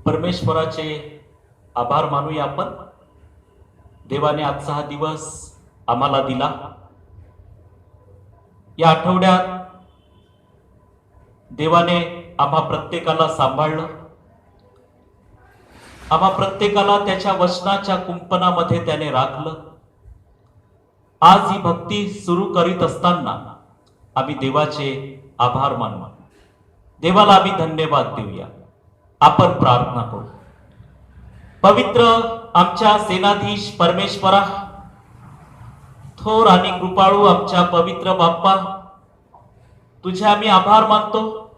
परमेश्वराचे आभार मानूया आपण. देवाने आजचा हा दिवस आम्हाला दिला. या आठवड्यात देवाने आम्हा प्रत्येकाला सांभाळलं. आम्हा प्रत्येकाला त्याच्या वचनाच्या कुंपणामध्ये त्याने राखलं. आज ही भक्ती सुरू करीत असताना आम्ही देवाचे आभार मानू. देवाला आम्ही धन्यवाद देऊया. आपण प्रार्थना करू. पवित्र आमच्या सेनाधीश परमेश्वरा, थोर आणि कृपाळू आमच्या पवित्र बाप्पा, तुझे आम्ही आभार मानतो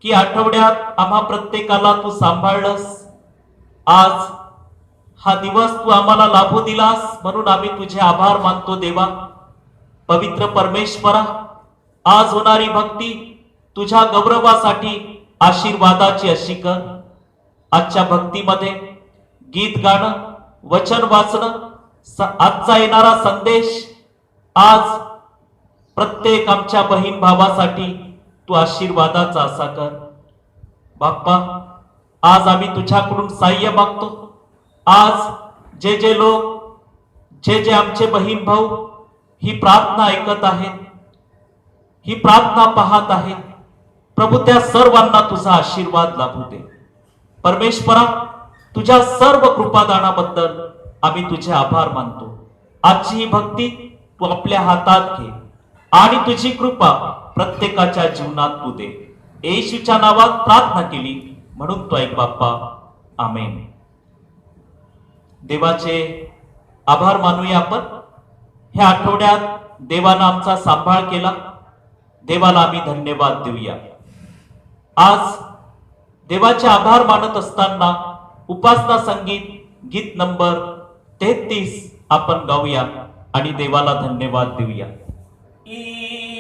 की आठवड्यात आम्हा प्रत्येकाला तू सांभाळलंस. आज हा दिवस तू आम्हाला लाभू दिलास म्हणून आम्ही तुझे आभार मानतो देवा. पवित्र परमेश्वरा, आज होणारी भक्ती तुझ्या गौरवासाठी आशीर्वादाची अशी कर. आजच्या भक्तीमध्ये गीत गाणं, वचन वाचणं, आजचा येणारा संदेश, आज प्रत्येक आमच्या बहीण भावासाठी तू आशीर्वादाचा असा कर. बाप्पा, आज आम्ही तुझ्याकडून सहाय्य मागतो. आज जे जे लोक, जे जे आमचे बहीण भाऊ ही प्रार्थना ऐकत आहेत, ही प्रार्थना पाहत आहेत, प्रभू त्या सर्वांना तुझा आशीर्वाद लाभू दे. परमेश्वरा, तुझ्या सर्व कृपादानाबद्दल आम्ही तुझे आभार मानतो. आजची ही भक्ती तू आपल्या हातात घे आणि तुझी कृपा प्रत्येकाच्या जीवनात तू दे. येशूच्या नावात प्रार्थना केली म्हणून तो ऐक बाप्पा. आमेन. देवाचे आभार मानूया आपण. ह्या आठवड्यात देवानं आमचा सांभाळ केला. देवाला आम्ही धन्यवाद देऊया. आज देवाचे आभार मानत असताना उपासना संगीत गीत नंबर 33 आपण गाऊया आणि देवाला धन्यवाद देऊया.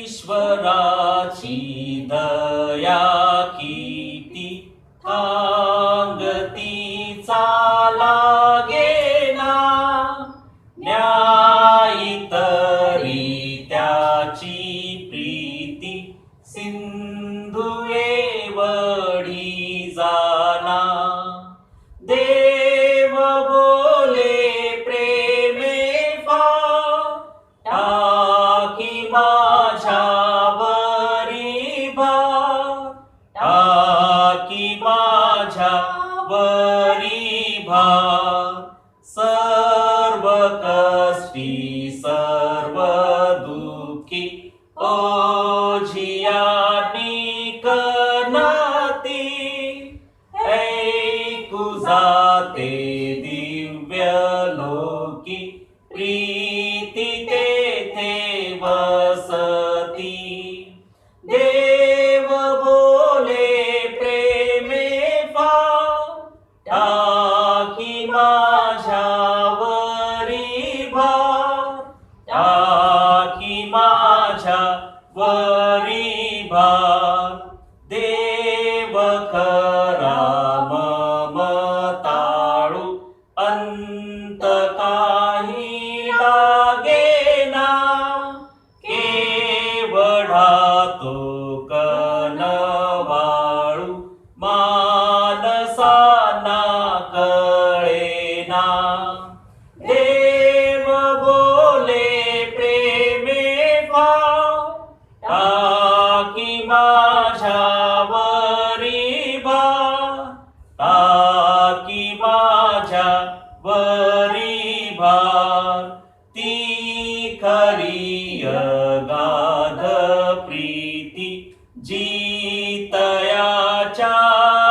ईश्वराची दया किती सांगती लागे ना, न्यायी तरी त्याची प्रीती सिंधुए वडी जाना. देव बोले प्रेमे टाकी माझ्यावरी भार, टाकी माझ्यावरी भार. सर्व कष्टी सर्व दुःखी ओझिया निकनाती, ऐकू जाते दिव्य लोकी प्रीती तेथे वसती. देव बोले प्रेमे टाकी माझ्यावरी भार, टाकी माझ्यावरी भार. देव खरा ममताळू अंत काही लागेना, केवढा तो कनवाळू मानसाना कळेना. देव बोले प्रेमे टाकी माझ्यावरी भार, टाकी माझ्यावरी भार. ती खरी अगाध प्रीती जितयाच्या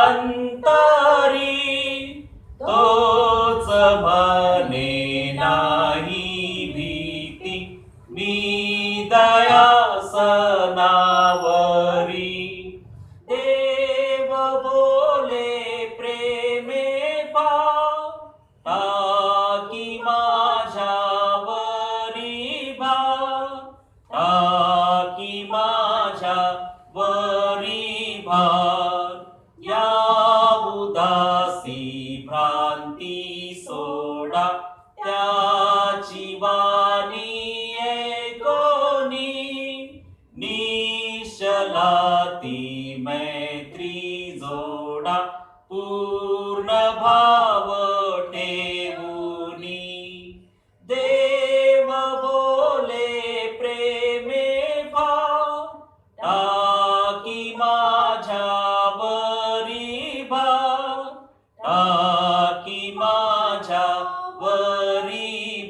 अंतरी, तोच म्हणे नाही भीती मी दयासनावरी. देव बोले प्रेमे टाकी पूर्ण भाव ठेवूनी देव बोले प्रेमे भाव टाकी माझ्यावरी भाव टाकी माझ्यावरी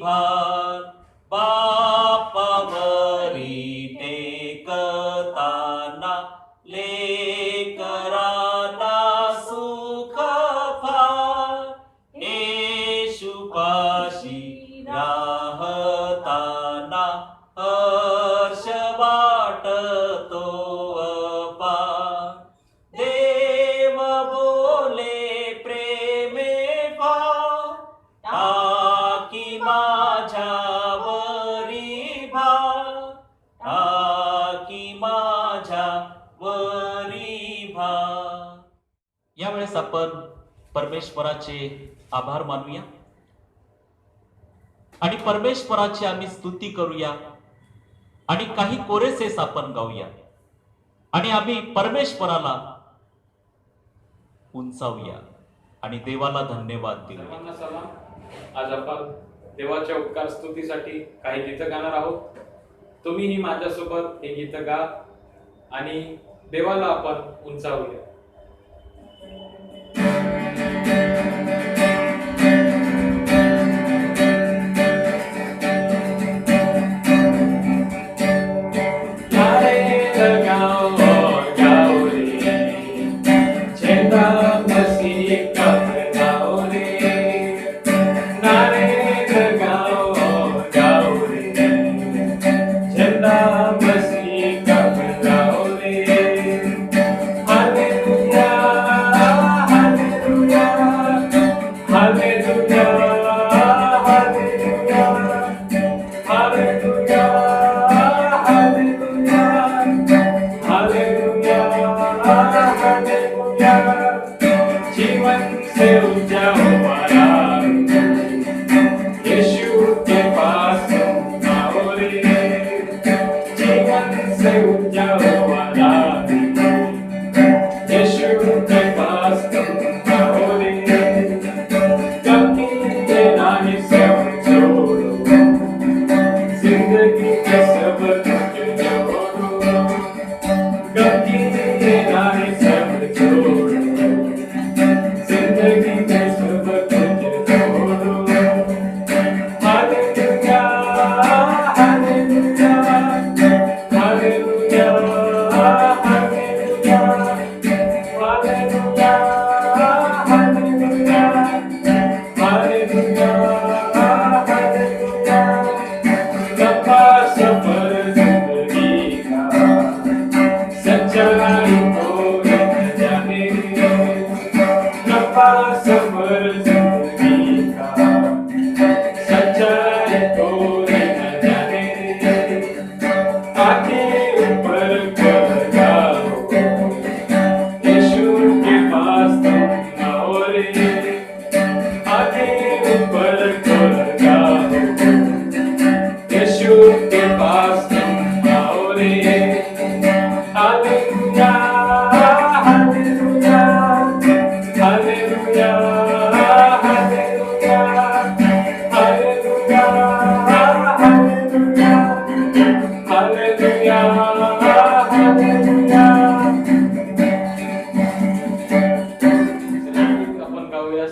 भार बापावरी टेकताना लेकरांना सुख फार येशूपाशी राहताना हर्ष वाटतो अपार देव बोले प्रेमे भाव टाकी माझ्यावरी भार टाकी माझ्यावरी भार. यावेळेस आपण परमेश्वराचे आभार मानूया आणि परमेश्वराची आम्ही स्तुती करूया आणि काही कोरेसेस आपण गाऊया आणि आम्ही परमेश्वराला उंचावूया आणि देवाला धन्यवाद देऊया. सर्वांना सलाम. आज आपण देवाच्या उपकार स्तुतीसाठी काही गीतं गाणार आहोत. तुम्हीही माझ्यासोबत हे गीतं गा आणि देवाला आपण उंचावूया.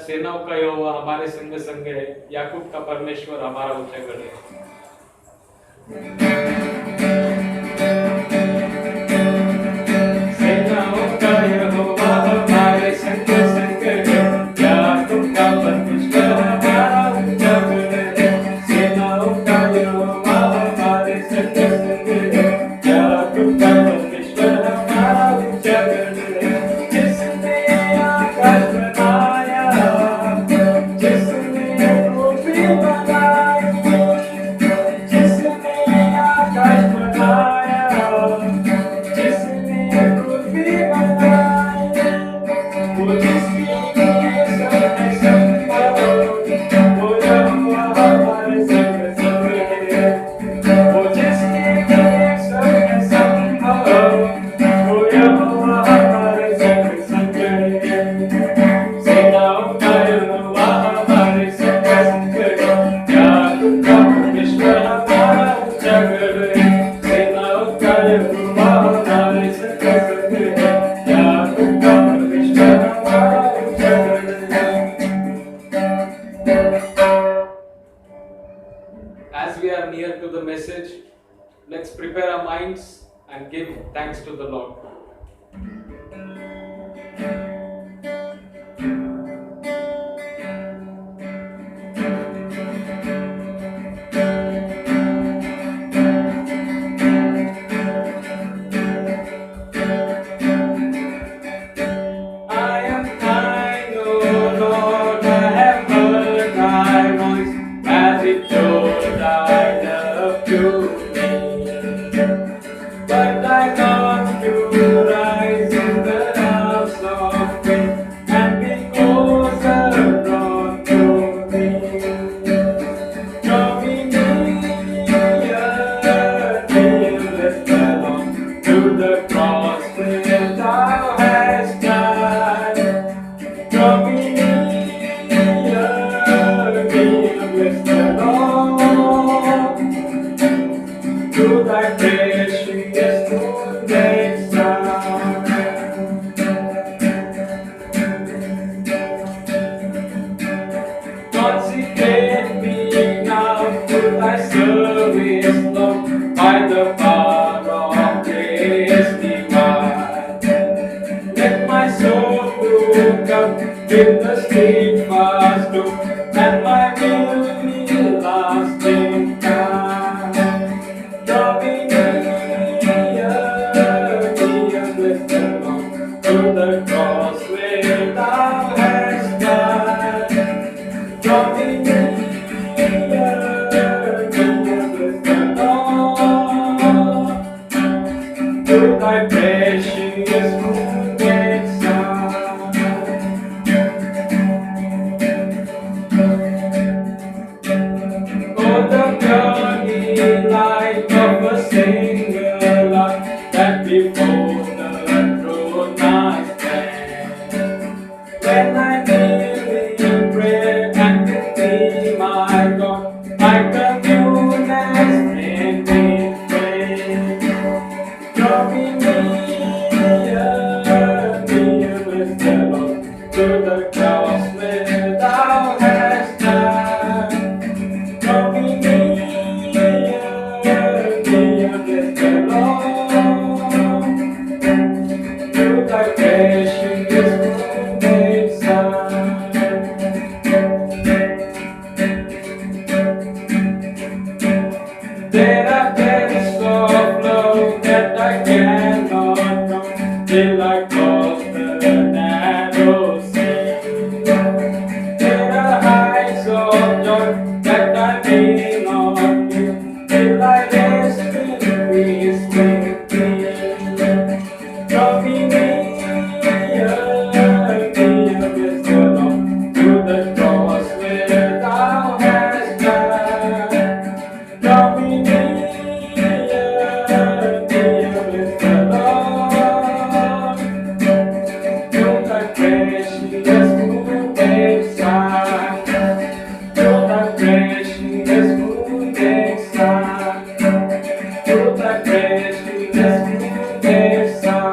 सेनाओं का यहोवा हमारे संग संग है, याकूब का परमेश्वर हमारा ऊंचागढ़ है. सेनाओं का यहोवा हमारे संग संग है, याकूब का परमेश्वर हमारा ऊंचागढ़ है. सेनाओं का यहोवा हमारे संग संग है, याकूब का परमेश्वर हमारा ऊंचागढ़ है. जिसने आकाश बनाया, जिसने पृथ्वी बनाई, जिसने give thanks to the Lord. I am thine, O Lord, I have heard thy voice as it told thy love to me. But thy love to rise in the house of faith and be closer drawn to me. Draw me near, let's belong to the cross where thou hast died. Draw me near, let's belong to thy precious wounded side. Consecrate me now to thy service, Lord, by the power of grace divine. Let my soul look up with the steadfast hope, and my will be lasting kind. Draw me near, let's belong to the cross where thou hast died. Draw me near, let's belong to thy precious wounded side. Oh, the journey light of a single life that before the throne I stand. When I kneel in prayer and with thee, my God, I commune as friend with friend. Draw me near, let's belong to the cross where thou hast died. Draw me near, let's belong to thy precious wounded side. There are depths of love that I cannot know till I cross the narrow sea. There are heights of joy that I may not view till I rest in peace with thee. Draw me near, let's belong to the cross where thou hast died. Draw me near, let's belong to thy precious wounded side. To thy precious wounded side. To thy precious wounded side.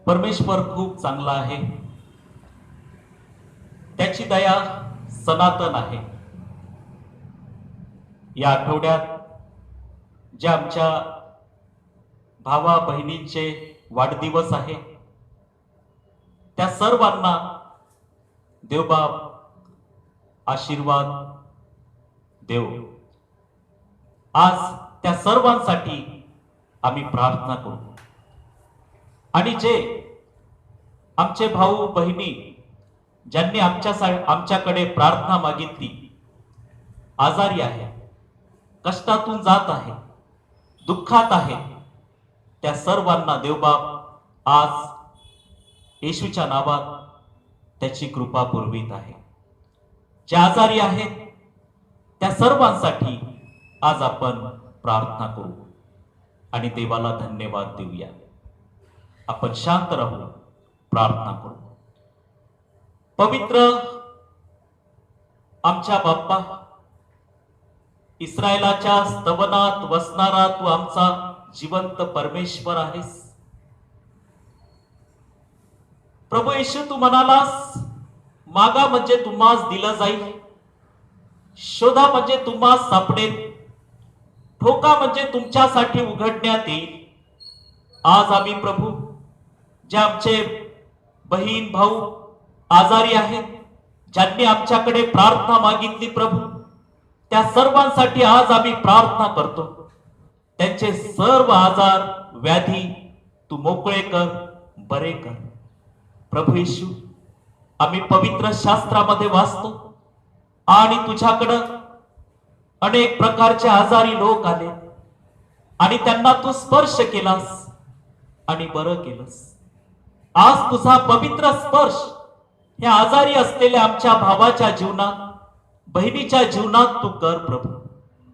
परमेश्वर खूप चांगला आहे. त्याची दया सनातन आहे. या आठवड्यात ज्या आमच्या भावा बहिणींचे वाढदिवस आहे त्या सर्वांना देवबाप आशीर्वाद देव. आज त्या सर्वांसाठी आम्ही प्रार्थना करू आणि जे आमचे भाऊ बहिणी ज्यांनी आमच्याकडे प्रार्थना मागितली, आजारी आहे, कष्टातून जात आहे, दुःखात आहे, त्या सर्वांना देवबाप आज येशूच्या नावात त्याची कृपा पुरवित आहे. जे आजारी आहेत त्या सर्वांसाठी आज आपण प्रार्थना करू आणि देवाला धन्यवाद देऊया. आपण शांत राहू, प्रार्थना करू. पवित्र आमच्या बाप्पा, इस्रायलाच्या स्तवनात वसणारा तू आमचा जिवंत परमेश्वर आहेस. प्रभू येशू, तू म्हणालास, मागा म्हणजे तुम्हास दिलं जाईल, शोधा म्हणजे तुम्हास सापडेल, ठोका म्हणजे तुमच्यासाठी उघडण्यात येईल. आज आम्ही प्रभू जे आमचे बहीण भाऊ आजारी आहेत, ज्यांनी आमच्याकडे प्रार्थना मागितली प्रभू, त्या सर्वांसाठी आज आम्ही प्रार्थना करतो. त्यांचे सर्व आजार व्याधी तू मोकळे कर, बरे कर. प्रभू येशू, आम्ही पवित्र शास्त्रामध्ये वाचतो आणि तुझ्याकडं अनेक प्रकारचे आजारी लोक आले आणि त्यांना तू स्पर्श केलास आणि बरं केलंस. आज तुझा पवित्र स्पर्श हे आजारी असलेल्या आमच्या भावाच्या जीवनात, बहिणीच्या जीवनात तू कर प्रभू,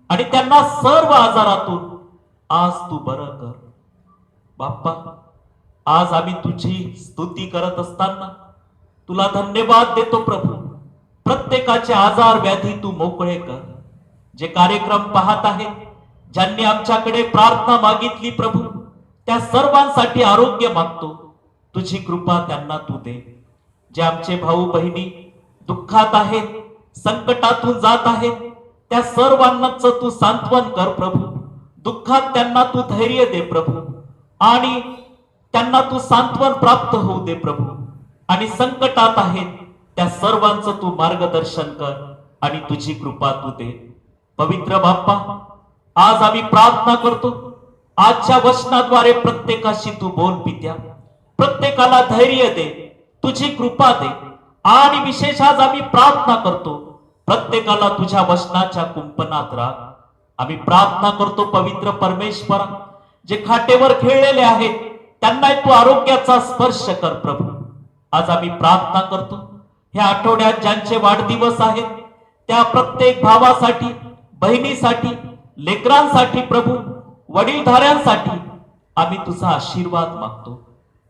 आणि त्यांना सर्व आजारातून आज तू बरं कर. बाप्पा, आज आम्ही तुझी स्तुती करत असताना तुला धन्यवाद देतो प्रभू. प्रत्येकाचे आजार व्याधी तू मोकळे कर. जे कार्यक्रम पाहत आहेत, ज्यांनी आमच्याकडे प्रार्थना मागितली प्रभू, त्या सर्वांसाठी आरोग्य मागतो. तुझी कृपा त्यांना तू दे. जे आमचे भाऊ बहिणी दुःखात आहेत, संकटातून जात आहेत, त्या सर्वांनाच तू सांत्वन कर प्रभू. दुःखात त्यांना तू धैर्य दे प्रभू, आणि त्यांना तू सांत्वन प्राप्त होऊ दे प्रभू. आणि संकटात आहेत त्या सर्वांचं तू मार्गदर्शन कर आणि तुझी कृपा तू दे. पवित्र बाप्पा, आज आम्ही प्रार्थना करतो. आजच्या वचनाद्वारे प्रत्येकाशी तू बोल पित्या. प्रत्येकाला धैर्य दे, तुझी कृपा दे. आणि विशेष आज आम्ही प्रार्थना करतो, प्रत्येकाला तुझ्या वचनाच्या कुंपणात राख. आम्ही प्रार्थना करतो पवित्र परमेश्वरा, जे खाटेवर खेळलेले आहेत त्यांना तू आरोग्याचा स्पर्श कर प्रभू. आज आम्ही प्रार्थना करतो, ह्या आठवड्यात ज्यांचे वाढदिवस आहेत त्या प्रत्येक भावासाठी, बहिणीसाठी, लेकरांसाठी प्रभू, वडीलधाऱ्यांसाठी आम्ही तुझा आशीर्वाद मागतो.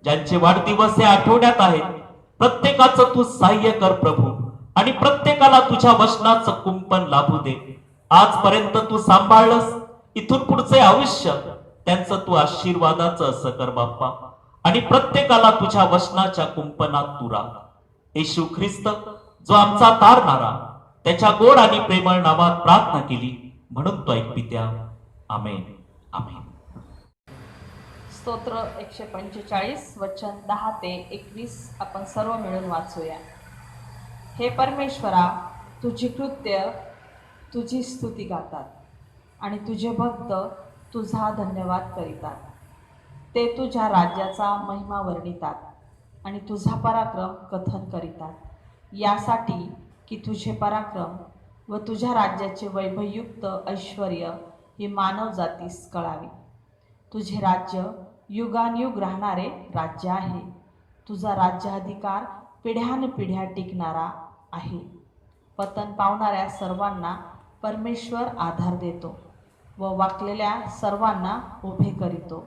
ज्यांचे वाढदिवस या आठवड्यात आहेत प्रत्येकाचं तू सहाय्य कर प्रभू, आणि प्रत्येकाला तुझ्या वचनाचं कुंपण लाभू दे. आजपर्यंत तू सांभाळलंस, इथून पुढचे आयुष्य त्यांचं तू आशीर्वादाचं असं कर बाप्पा, आणि प्रत्येकाला तुझ्या वचनाच्या कुंपणात तू राख. येशू ख्रिस्त जो आमचा तारणारा, त्याच्या गोड आणि प्रेमळ नावात प्रार्थना केली म्हणून तो ऐक पित्या. आमेन, आमेन. स्तोत्र 145 वचन 10 ते 21 आपण सर्व मिळून वाचूया. हे परमेश्वरा, तुझी कृत्य तुझी स्तुती गातात आणि तुझे भक्त तुझा धन्यवाद करीतात. ते तुझ्या राज्याचा महिमा वर्णितात आणि तुझा पराक्रम कथन करीतात, यासाठी की तुझे पराक्रम व तुझ्या राज्याचे वैभवयुक्त ऐश्वर ही मानव जातीस कळावी. तुझे राज्य युगानयुग राहणारे राज्य आहे. तुझा राज्याधिकार पिढ्यानपिढ्या टिकणारा आहे. पतन पावणाऱ्या सर्वांना परमेश्वर आधार देतो व वाकलेल्या सर्वांना उभे करीतो.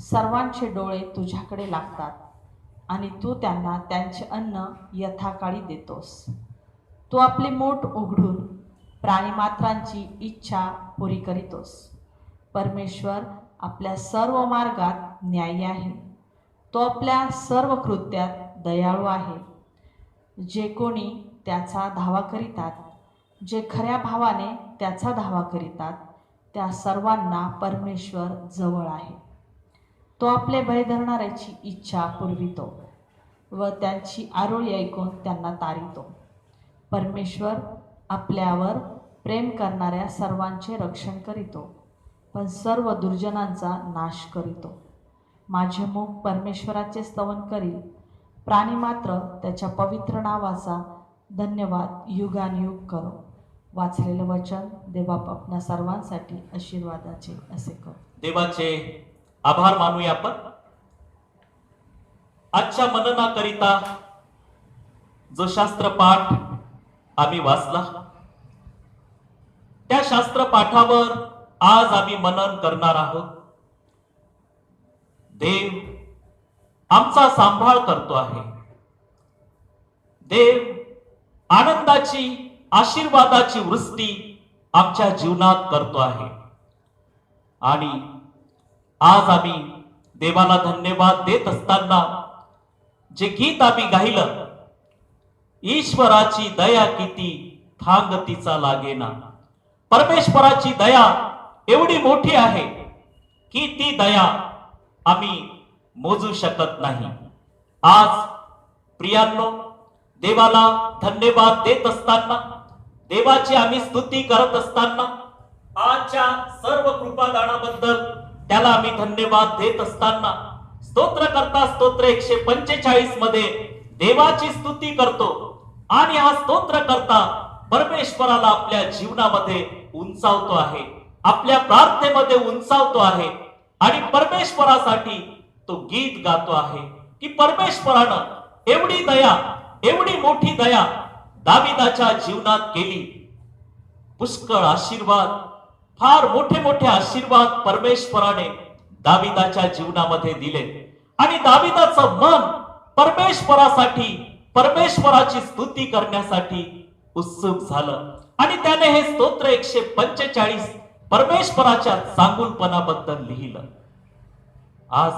सर्वांचे डोळे तुझ्याकडे लागतात आणि तू त्यांना त्यांचे अन्न यथाकाळी देतोस. तू आपली मूठ उघडून प्राणीमात्रांची इच्छा पुरी करीतोस. परमेश्वर आपल्या सर्व मार्गात न्यायी आहे. तो आपल्या सर्व कृत्यात दयाळू आहे. जे कोणी त्याचा धावा करीतात, जे खऱ्या भावाने त्याचा धावा करीतात, त्या सर्वांना परमेश्वर जवळ आहे. तो आपले भय धरणाऱ्याची इच्छा पुरवितो व त्यांची आरोळी ऐकून त्यांना तारितो. परमेश्वर आपल्यावर प्रेम करणाऱ्या सर्वांचे रक्षण करीतो, पण सर्व दुर्जनांचा नाश करीतो. माझे मुख परमेश्वराचे स्तवन करील. प्राणी मात्र त्याच्या पवित्र नावाचा धन्यवाद युगानयुग करो. वाचलेलं वचन देवा आपल्या सर्वांसाठी आशीर्वादाचे असे कर. देवाचे आभार मानूया आपण. आजच्या मननाकरिता जो शास्त्रपाठ आम्ही वाचला, त्या शास्त्रपाठावर आज आम्ही मनन करणार आहोत. देव आमचा सांभाळ करतो आहे. देव आनंदाची, आशीर्वादाची वृष्टी आमच्या जीवनात करतो आहे. आणि आज आम्ही देवाला धन्यवाद देत असताना जे गीत आम्ही गायलं, ईश्वराची दया किती थांग तिचा लागेना. परमेश्वराची दया एवढी मोठी आहे की ती दया आम्ही मोजू शकत नाही. आज प्रियांनो, देवाला धन्यवाद देत असताना, देवाची आम्ही स्तुती करत असताना, आजच्या सर्व कृपादानाबद्दल त्याला आम्ही धन्यवाद देत असताना, स्तोत्र करता स्तोत्र 145 मध्ये देवाची स्तुती करतो आणि हा स्तोत्र करता परमेश्वराला आपल्या जीवनामध्ये उंचावतो आहे, आपल्या प्रार्थनेमध्ये उंचावतो आहे आणि परमेश्वरासाठी तो गीत गातो आहे की परमेश्वरानं एवढी दया, एवढी मोठी दया दाविदाच्या जीवनात केली. पुष्कळ आशीर्वाद, फार मोठे मोठे आशीर्वाद परमेश्वराने दाविदाच्या जीवनामध्ये दिले आणि दाविदाचं मन परमेश्वरासाठी, परमेश्वराची स्तुती करण्यासाठी उत्सुक झालं आणि त्याने हे स्तोत्र 145 परमेश्वराच्या चांगुलपणाबद्दल लिहिलं. आज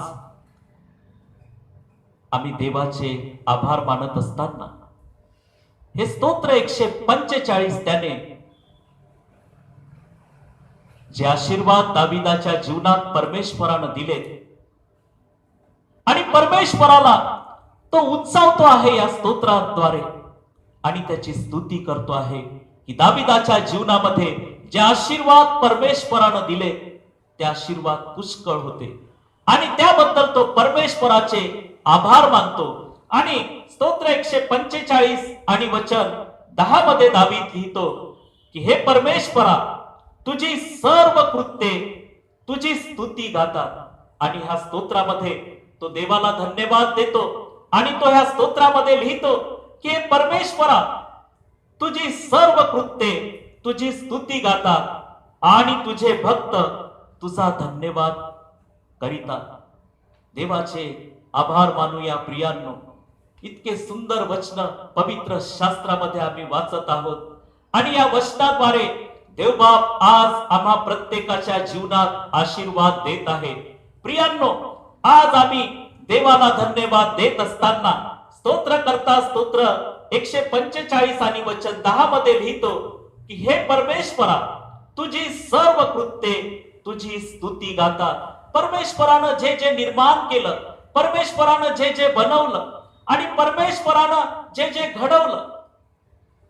आम्ही देवाचे आभार मानत असताना हे स्तोत्र 145 त्याने जे आशीर्वाद दाविदाच्या जीवनात परमेश्वरानं दिले आणि परमेश्वराला तो उंचावतो आहे या स्तोत्राद्वारे आणि त्याची स्तुती करतो आहे की दाविदाच्या जीवनामध्ये जे आशीर्वाद परमेश्वरानं दिले ते आशीर्वाद पुष्कळ होते आणि त्याबद्दल तो परमेश्वराचे आभार मानतो. आणि स्तोत्र 145 आणि वचन 10 मध्ये दावीद लिहितो की हे परमेश्वरा, तुझी सर्व कृत्ये तुझी स्तुती गातात आणि ह्या स्तोत्रामध्ये तो देवाला धन्यवाद देतो आणि तो ह्या स्तोत्रामध्ये लिहितो की हे परमेश्वरा, तुझी सर्व कृत्ये तुझी स्तुती गातात आणि तुझे भक्त तुझा धन्यवाद करीतात. देवाचे आभार मानूया प्रियांनो. इतके सुंदर वचन पवित्र शास्त्रामध्ये आम्ही वाचत आहोत आणि या वचनाद्वारे देवबाप आज आम्हा प्रत्येकाच्या जीवनात आशीर्वाद देत आहे. प्रियांनो, आज आम्ही देवाला धन्यवाद देत असताना स्तोत्र करता स्तोत्र 145 आणि वचन 10 मध्ये लिहितो की हे परमेश्वरा, तुझी सर्व कृत्ये तुझी स्तुती गातात. परमेश्वरानं जे जे निर्माण केलं, परमेश्वरानं जे जे बनवलं आणि परमेश्वरानं जे जे घडवलं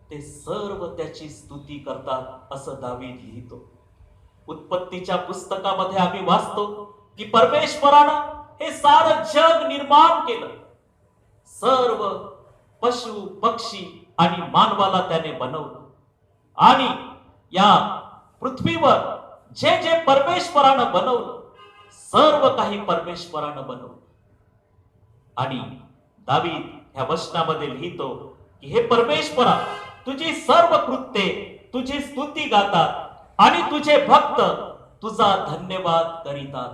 ते सर्व त्याची स्तुती करतात असं दावीद लिहितो. उत्पत्तीच्या पुस्तकामध्ये आम्ही वाचतो की परमेश्वरानं हे सारं जग निर्माण केलं. सर्व पशु पक्षी आणि मानवाला त्याने बनवलं आणि या पृथ्वीवर जे जे परमेश्वरानं बनवलं, सर्व काही परमेश्वरानं बनवलं. आणि दावीद ह्या वचनामध्ये लिहितो की हे परमेश्वरा, तुझी सर्व कृत्ये तुझी स्तुती गातात आणि तुझे भक्त तुझा धन्यवाद करीतात.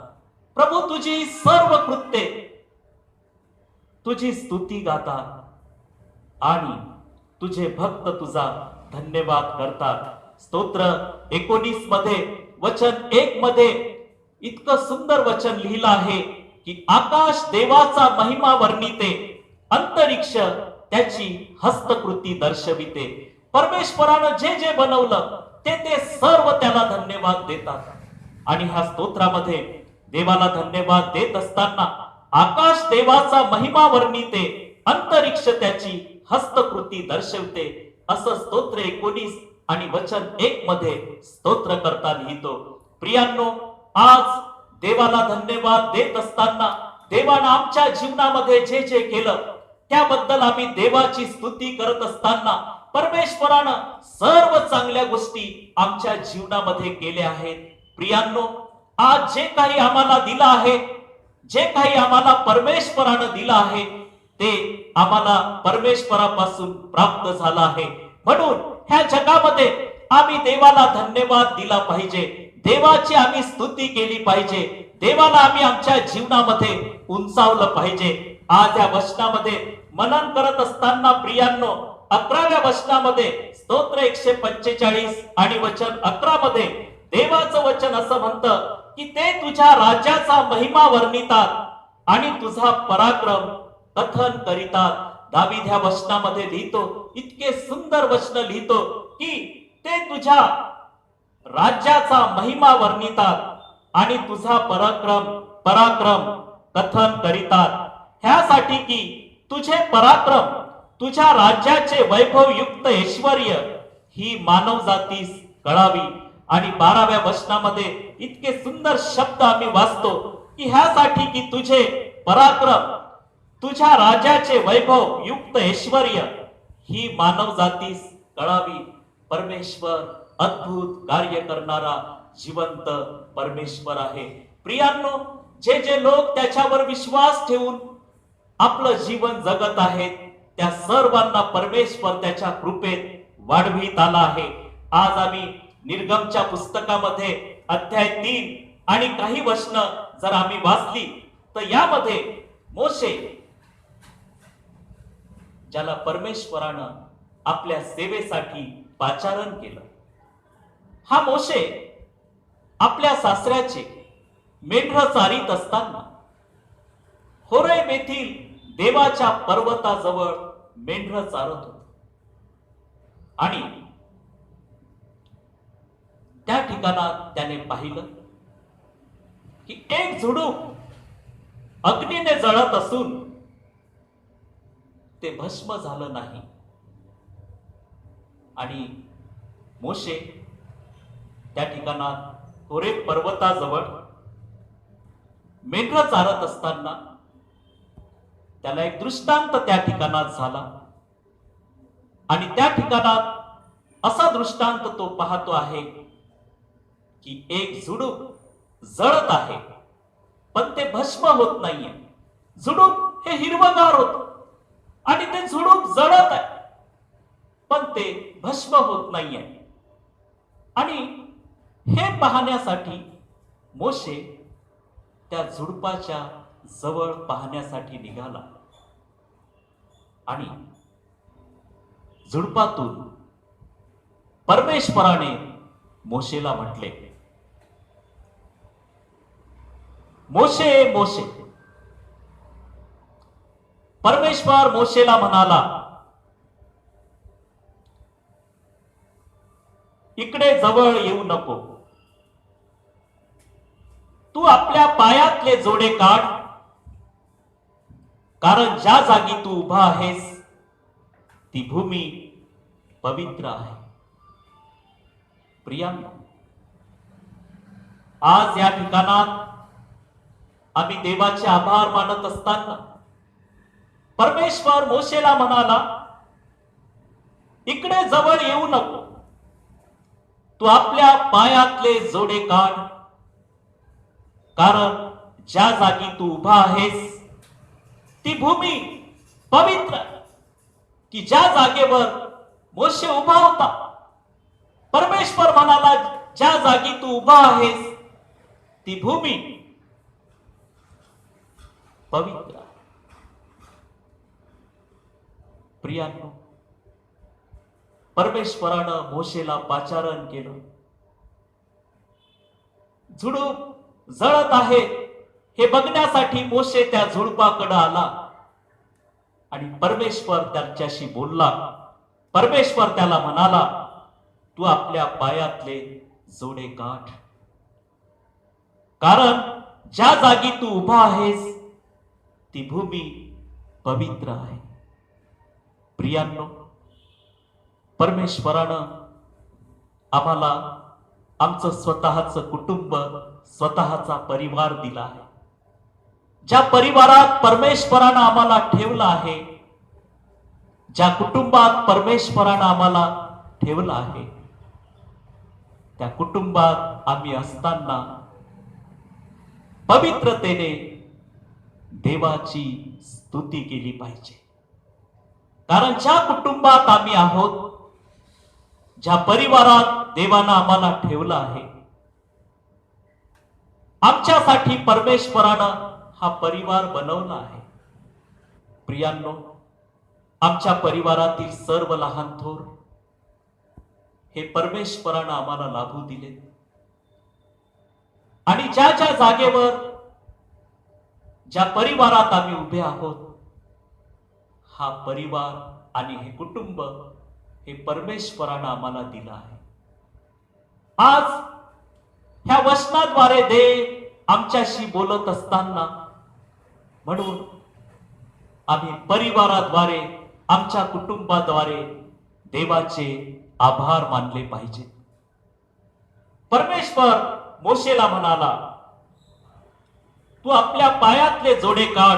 प्रभू, तुझी सर्व कृत्ये तुझी स्तुती गातात आणि तुझे भक्त तुझा धन्यवाद करतात. स्तोत्र 19 मध्ये वचन 1 मध्ये इतकं सुंदर वचन लिहिलं आहे की आकाश देवाचा महिमा वर्णिते, अंतरिक्ष त्याची हस्तकृती दर्शविते. परमेश्वरानं जे जे बनवलं ते सर्व त्याला धन्यवाद देतात. आणि ह्या स्तोत्रामध्ये देवाला धन्यवाद देत असताना आकाश देवाचा महिमा वर्णिते, अंतरिक्ष त्याची हस्तकृती दर्शवते असं स्तोत्र 19 आणि वचन 1 मध्ये स्तोत्र करता लिहितो. प्रियांनो, आज देवाला धन्यवाद देत असताना, देवानं आमच्या जीवनामध्ये जे जे केलं त्याबद्दल आम्ही देवाची स्तुती करत असताना परमेश्वरानं सर्व चांगल्या गोष्टी आमच्या जीवनामध्ये केल्या आहेत. प्रियांनो, आज जे काही आम्हाला दिलं आहे, जे काही आम्हाला परमेश्वरानं दिलं आहे ते आम्हाला परमेश्वरापासून प्राप्त झालं आहे. म्हणून ह्या जगामध्ये आम्ही देवाला धन्यवाद दिला पाहिजे, देवाची आम्ही स्तुती केली पाहिजे, देवाला आम्ही आमच्या जीवनामध्ये उंचावलं पाहिजे. आज या वचनामध्ये मनन करत असताना प्रियांनो, 11व्या वचनामध्ये स्तोत्र 145 आणि वचन 11 मध्ये देवाचं वचन असं म्हणतं की ते तुझ्या राज्याचा महिमा वर्णितात आणि तुझा पराक्रम कथन करीतात. दावीद ह्या वचनामध्ये लिहितो, इतके सुंदर वचन लिहितो की ते तुझ्या राज्याचा महिमा वर्णितात आणि तुझा पराक्रम पराक्रम कथन करीतात, ह्यासाठी की तुझे पराक्रम, तुझ्या राज्याचे वैभवयुक्त ऐश्वर्य ही मानव जातीस कळावी. आणि 12व्या वचनामध्ये इतके सुंदर शब्द आम्ही वाचतो की ह्यासाठी की तुझे पराक्रम, तुझ्या राजाचे वैभव युक्त ऐश्वर्य ही मानव जातीस कळावी. परमेश्वर अद्भुत कार्य करणारा जिवंत परमेश्वर आहे. प्रियांनो, जे जे लोक त्याच्यावर विश्वास ठेवून आपलं जीवन जगत आहेत, त्या सर्वांना परमेश्वर त्याच्या कृपेत वाढवित आला आहे. आज आम्ही निर्गमच्या पुस्तकामध्ये अध्याय 3 आणि काही वचनं जर आम्ही वाचली तर यामध्ये मोशे, ज्याला परमेश्वरानं आपल्या सेवेसाठी पाचारण केलं, हा मोशे आपल्या सासऱ्याचे मेंढर चारीत असताना होरेब येथील देवाच्या पर्वताजवळ मेंढर चारत होता. आणि त्या ठिकाणात त्याने पाहिलं की एक झुडूप अग्नीने जळत असून ते भस्म झालं नाही. आणि मोशे त्या ठिकाणात होरेब पर्वताजवळ मेंढर चारत असताना त्याला एक दृष्टांत त्या ठिकाणात झाला. आणि त्या ठिकाणात असा दृष्टांत तो पाहतो आहे की एक झुडूप जळत आहे पण ते भस्म होत नाहीये. झुडूप हे हिरवगार होत आणि ते झुडूप जळत आहे पण ते भस्म होत नाहीये. आणि हे पाहण्यासाठी मोशे त्या झुडपाच्या जवळ पाहण्यासाठी निघाला. आणि झुडपातून परमेश्वराने मोशेला म्हटले, मोशे मोशे. परमेश्वर मोशेला म्हणाला, इकडे जवळ येऊ नको. तू आपल्या पायातले जोडे काढ, कारण ज्या जागी तू उभा आहेस ती भूमी पवित्र आहे. प्रियांनो, आज या ठिकाणात आम्ही देवाचे आभार मानत असताना परमेश्वर मोशेला म्हणाला, इकडे जवळ येऊ नको. तू आपल्या पायातले जोडे काढ, कारण ज्या जागी तू उभा आहेस ती भूमी पवित्र. की ज्या जागेवर मोशे उभा होता, परमेश्वर म्हणाला, ज्या जागी तू उभा आहेस ती भूमी पवित्र. प्रियांनो, परमेश्वरानं मोशेला पाचारण केलं. झुडूप जळत आहे हे बघण्यासाठी मोशे त्या झुडपाकडे आला आणि परमेश्वर त्याच्याशी बोलला. परमेश्वर त्याला म्हणाला, तू आपल्या पायातले जोडे काढ, कारण ज्या जागी तू उभा आहेस ती भूमी पवित्र आहे. प्रियांनो, परमेश्वरानं आम्हाला आमचं स्वतःचं कुटुंब, स्वतःचा परिवार दिला आहे. ज्या परिवारात परमेश्वरानं आम्हाला ठेवलं आहे, ज्या कुटुंबात परमेश्वरानं आम्हाला ठेवलं आहे, त्या कुटुंबात आम्ही असताना पवित्रतेने देवाची स्तुती केली पाहिजे. कारण ज्या कुटुंबात आम्ही आहोत, ज्या परिवारात देवानं आम्हाला ठेवलं आहे, आमच्यासाठी परमेश्वरानं हा परिवार बनवला आहे. प्रियांनो, आमच्या परिवारातील सर्व लहान थोर हे परमेश्वरानं आम्हाला लाभू दिले. आणि ज्या ज्या जागेवर, ज्या परिवारात आम्ही उभे आहोत, हा परिवार आणि हे कुटुंब हे परमेश्वरानं आम्हाला दिलं आहे. आज ह्या वचनाद्वारे देव आमच्याशी बोलत असताना, म्हणून आम्ही परिवाराद्वारे, आमच्या कुटुंबाद्वारे देवाचे आभार मानले पाहिजे. परमेश्वर मोशेला म्हणाला, तू आपल्या पायातले जोडे काढ,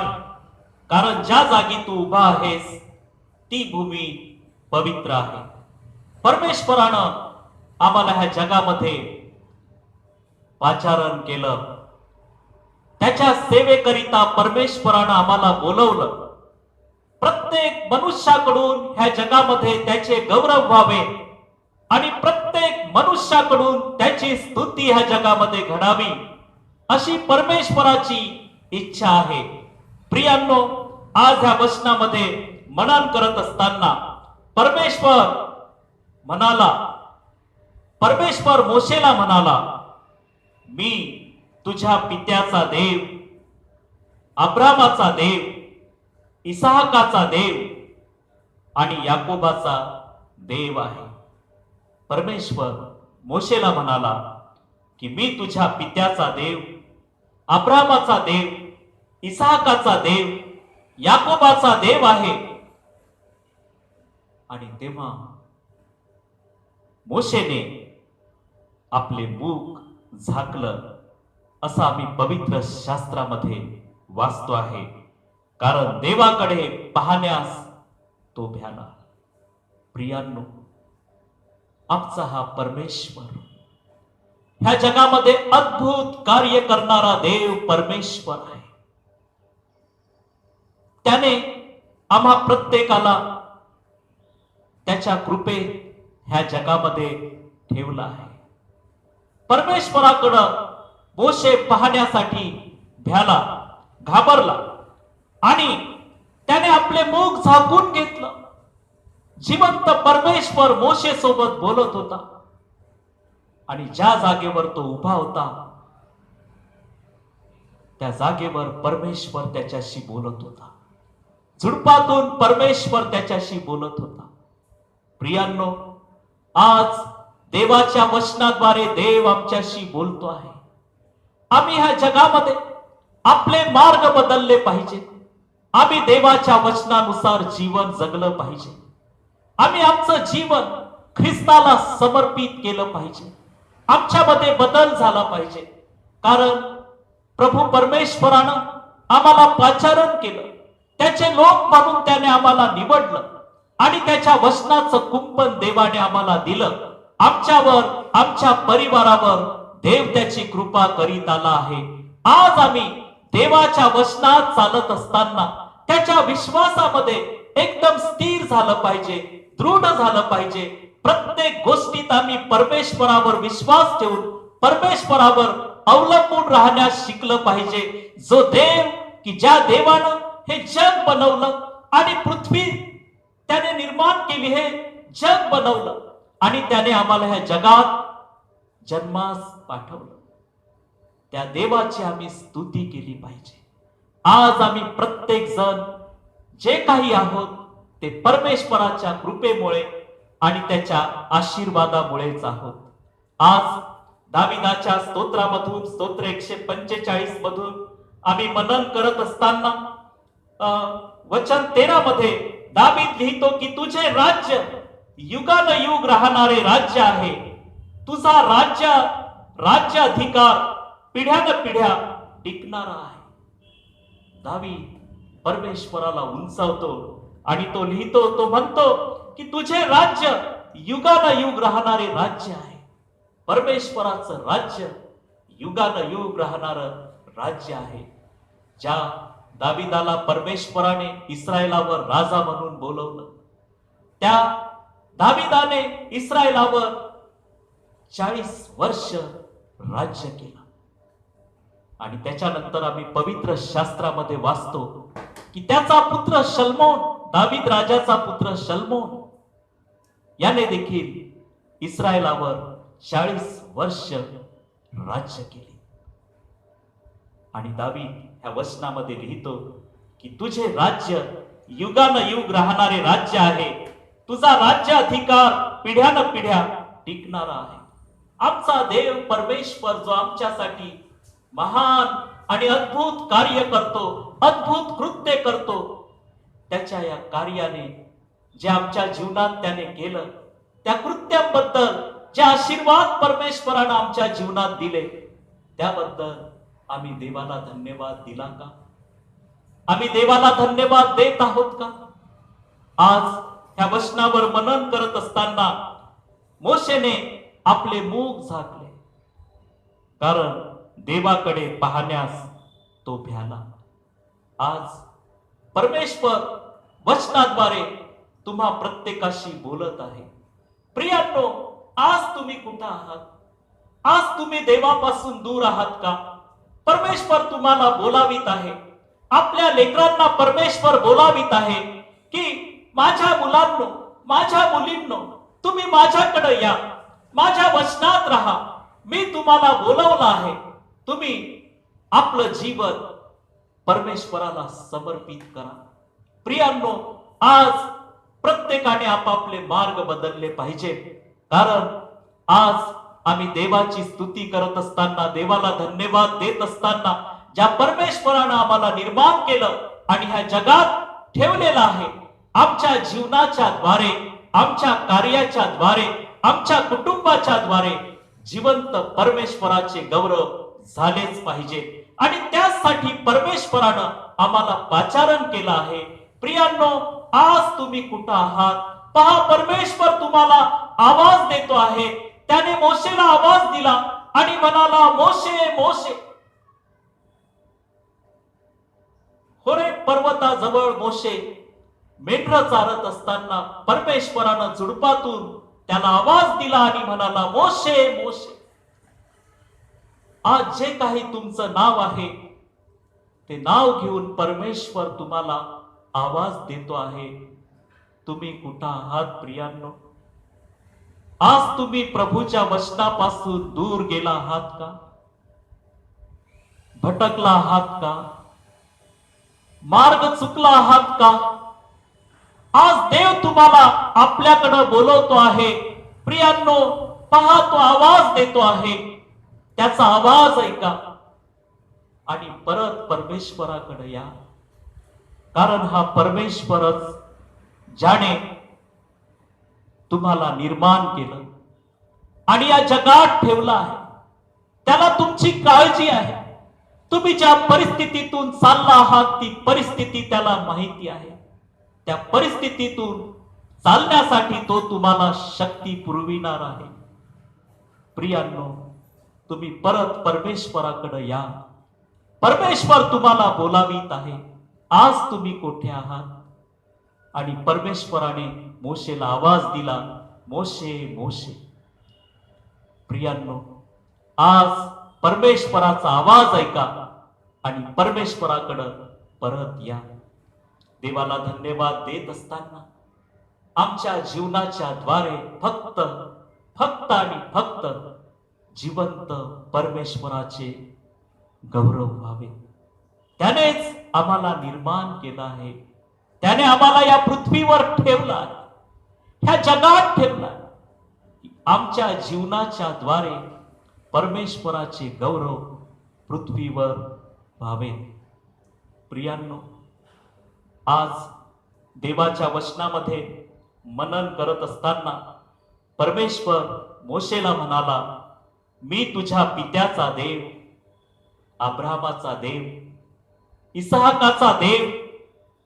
कारण ज्या जागी तू उभा आहेस ती भूमी पवित्र आहे. परमेश्वरानं आम्हाला ह्या जगामध्ये पाचारण केलं. त्याच्या सेवेकरिता परमेश्वरानं आम्हाला बोलवलं. प्रत्येक मनुष्याकडून ह्या जगामध्ये त्याचे गौरव व्हावे आणि प्रत्येक मनुष्याकडून त्याची स्तुती ह्या जगामध्ये घडावी, अशी परमेश्वराची इच्छा आहे. प्रियांनो, आज ह्या वचनामध्ये मनन करत असताना परमेश्वर मोशेला म्हणाला, मी तुझ्या पित्याचा देव, अब्रामाचा देव, इसाहकाचा देव आणि याकोबाचा देव आहे. परमेश्वर मोशेला म्हणाला की मी तुझ्या पित्याचा देव, अब्रामाचा देव, इसाहकाचा देव, याकोबाचा देव आहे. आणि तेव्हा मोशेने आपले मुख झाकलं, असं आम्ही पवित्र शास्त्रामध्ये वाचतो आहे. कारण देवाकडे पाहण्यास तो भ्याला. प्रियांनो, आमचा हा परमेश्वर, ह्या जगामध्ये अद्भुत कार्य करणारा देव परमेश्वर आहे. त्याने आम्हा प्रत्येकाला त्याच्या कृपेत ह्या जगामध्ये ठेवला आहे. परमेश्वराकडं मोशे पाहण्यासाठी भ्याला, घाबरला आणि त्याने आपले मुख झाकून घेतलं. जिवंत परमेश्वर मोशे सोबत बोलत होता आणि ज्या जागेवर तो उभा होता त्या जागेवर परमेश्वर त्याच्याशी बोलत होता. झुडपातून परमेश्वर त्याच्याशी बोलत होता. प्रियांनो, आज देवाच्या वचनाद्वारे देव आमच्याशी बोलतो आहे. आम्ही ह्या जगामध्ये आपले मार्ग बदलले पाहिजे. आम्ही देवाच्या वचनानुसार जीवन जगलं पाहिजे. आम्ही आमचं जीवन ख्रिस्ताला समर्पित केलं पाहिजे. आमच्यामध्ये बदल झाला पाहिजे. कारण प्रभू परमेश्वरानं आम्हाला पाचारण केलं. त्याचे लोक म्हणून त्याने आम्हाला निवडलं आणि त्याच्या वचनाचं कुंपण देवाने आम्हाला दिलं. आमच्यावर, आमच्या परिवारावर देव त्याची कृपा करीत आला आहे. आज आम्ही देवाच्या वचनात चालत असताना त्याच्या विश्वासामध्ये एकदम स्थिर झालं पाहिजे, दृढ झालं पाहिजे. प्रत्येक गोष्टीत आम्ही परमेश्वरावर विश्वास ठेवून परमेश्वरावर अवलंबून राहण्यास शिकलं पाहिजे. जो देव, की ज्या देवानं हे जग बनवलं आणि पृथ्वी त्याने निर्माण केली, हे जग बनवलं आणि त्याने आम्हाला ह्या जगात जन्मास पाठवलं, त्या देवाची आम्ही स्तुती केली पाहिजे. आज आम्ही प्रत्येक जण जे काही आहोत ते परमेश्वराच्या कृपेमुळे आणि त्याच्या आशीर्वादामुळेच आहोत. आज दाविदाच्या स्तोत्रामधून, स्तोत्र 145 मधून आम्ही मनन करत असताना वचन 13 मध्ये दावीद लिहितो की तुझे राज्य युगानुयुग राहणारे राज्य आहे. तुझा राज्य अधिकार पिढ्यानपिढ्या टिकणारा आहे. दावीद परमेश्वराला उंचावतो आणि तो लिहितो, तो म्हणतो की तुझे राज्य युगानुयुग राहणारे राज्य आहे. परमेश्वराचं राज्य युगानुयुग राहणारं राज्य आहे. ज्या दाविदाला परमेश्वराने इस्रायलावर राजा म्हणून बोलवलं, त्या दाविदाने इस्रायलावर 40 वर्ष राज्य केलं. आणि त्याच्यानंतर आम्ही पवित्र शास्त्रामध्ये वाचतो की त्याचा पुत्र शल्मोन, दावीद राजाचा पुत्र शल्मोन, याने देखील इस्रायलावर 40 वर्ष राज्य केले. आणि दावीद ह्या वचनामध्ये लिहितो की तुझे राज्य युगानुयुग राहणारे राज्य आहे. तुझा राज्य अधिकार पिढ्यानपिढ्या टिकणारा आहे. आमचा देव परमेश्वर जो आमच्यासाठी महान आणि अद्भुत कार्य करतो, अद्भुत कृत्य करतो, त्याच्या या कार्याने जे आमच्या जीवनात त्याने केलं, त्या कृत्याबद्दल जे आशीर्वाद परमेश्वरानं आमच्या जीवनात दिले, त्याबद्दल आम्ही देवाला धन्यवाद दिला का? आम्ही देवाला धन्यवाद देत आहोत का? आज ह्या वचनावर मनन करत असताना मोशेने आपले मुख झाकले, कारण देवाकडे पाहण्यास तो भ्याला. आज परमेश्वर वचनाद्वारे तुम्हा प्रत्येकाशी बोलत आहे. प्रियांनो, आज तुम्ही कुठं आहात? आज तुम्ही देवापासून दूर आहात का? परमेश्वर तुम्हाला बोलावित आहे. आपल्या लेकरांना परमेश्वर बोलावित आहे की माझ्या मुलांनो, माझ्या मुलींनो, तुम्ही माझ्याकडे या, माझ्या वचनात राहा. मी तुम्हाला बोलवलं आहे. तुम्ही आपलं जीवन परमेश्वराला समर्पित करा. प्रियांनो, आज प्रत्येकाने आपापले मार्ग बदलले पाहिजे, कारण आज आम्ही देवाची स्तुती करत असताना, देवाला धन्यवाद देत असताना, ज्या परमेश्वरानं आम्हाला निर्माण केलं आणि ह्या जगात ठेवलेलं आहे, आमच्या जीवनाच्या द्वारे, आमच्या कार्याच्या द्वारे, आमच्या कुटुंबाच्या द्वारे जिवंत परमेश्वराचे गौरव झालेच पाहिजे. आणि त्यासाठी परमेश्वरानं आम्हाला पाचारण केलं आहे. प्रियांनो, आज तुम्ही कुठं आहात? पहा, परमेश्वर तुम्हाला आवाज देतो आहे. त्याने मोशेला आवाज दिला आणि म्हणाला, मोशे मोशे. होरे पर्वताजवळ मोशे मेंढरं चारत असताना परमेश्वरानं झुडपातून त्याला आवाज दिला आणि म्हणाला, मोशे मोशे. आज जे काही तुमचं नाव आहे, ते नाव घेऊन परमेश्वर तुम्हाला आवाज देतो आहे. तुम्ही कुठं आहात प्रियांनो? आज तुम्ही प्रभूच्या वचनापासून दूर गेला आहात का? भटकला आहात का? मार्ग चुकला आहात का? आज देव तुम्हाला आपल्याकडे बोलवतो आहे. प्रियांनो, पहा, तो आवाज देतो आहे. त्याचा आवाज ऐका आणि परत परमेश्वराकडे या, कारण हा परमेश्वरच ज्याने तुम्हाला निर्माण केलं आणि या जगात ठेवला आहे, त्याला तुमची काळजी आहे. तुम्ही ज्या परिस्थितीतून चालला आहात, ती परिस्थिती त्याला माहिती आहे. त्या परिस्थितीतून चालण्यासाठी तो तुम्हाला शक्ती पुरविणार आहे. प्रियांनो, तुम्ही परत परमेश्वराकडे या. परमेश्वर तुम्हाला बोलावित आहे. आज तुम्ही कोठे आहात? आणि परमेश्वराने मोशेला आवाज दिला, मोशे मोशे. प्रियांनो, आज परमेश्वराचा आवाज ऐका आणि परमेश्वराकडे परत या. देवाला धन्यवाद देत असताना आमच्या जीवनाच्या द्वारे फक्त फक्त आणि फक्त जिवंत परमेश्वराचे गौरव व्हावे. त्यानेच आम्हाला निर्माण केलं आहे. त्याने आम्हाला या पृथ्वीवर ठेवलं आहे, ह्या जगात ठेवलं आहे. आमच्या जीवनाच्या द्वारे परमेश्वराचे गौरव पृथ्वीवर व्हावे. प्रियांनो, आज देवाच्या वचनामध्ये मनन करत असताना परमेश्वर मोशेला म्हणाला, मी तुझ्या पित्याचा देव, अब्राहमाचा देव, इसहाकाचा देव,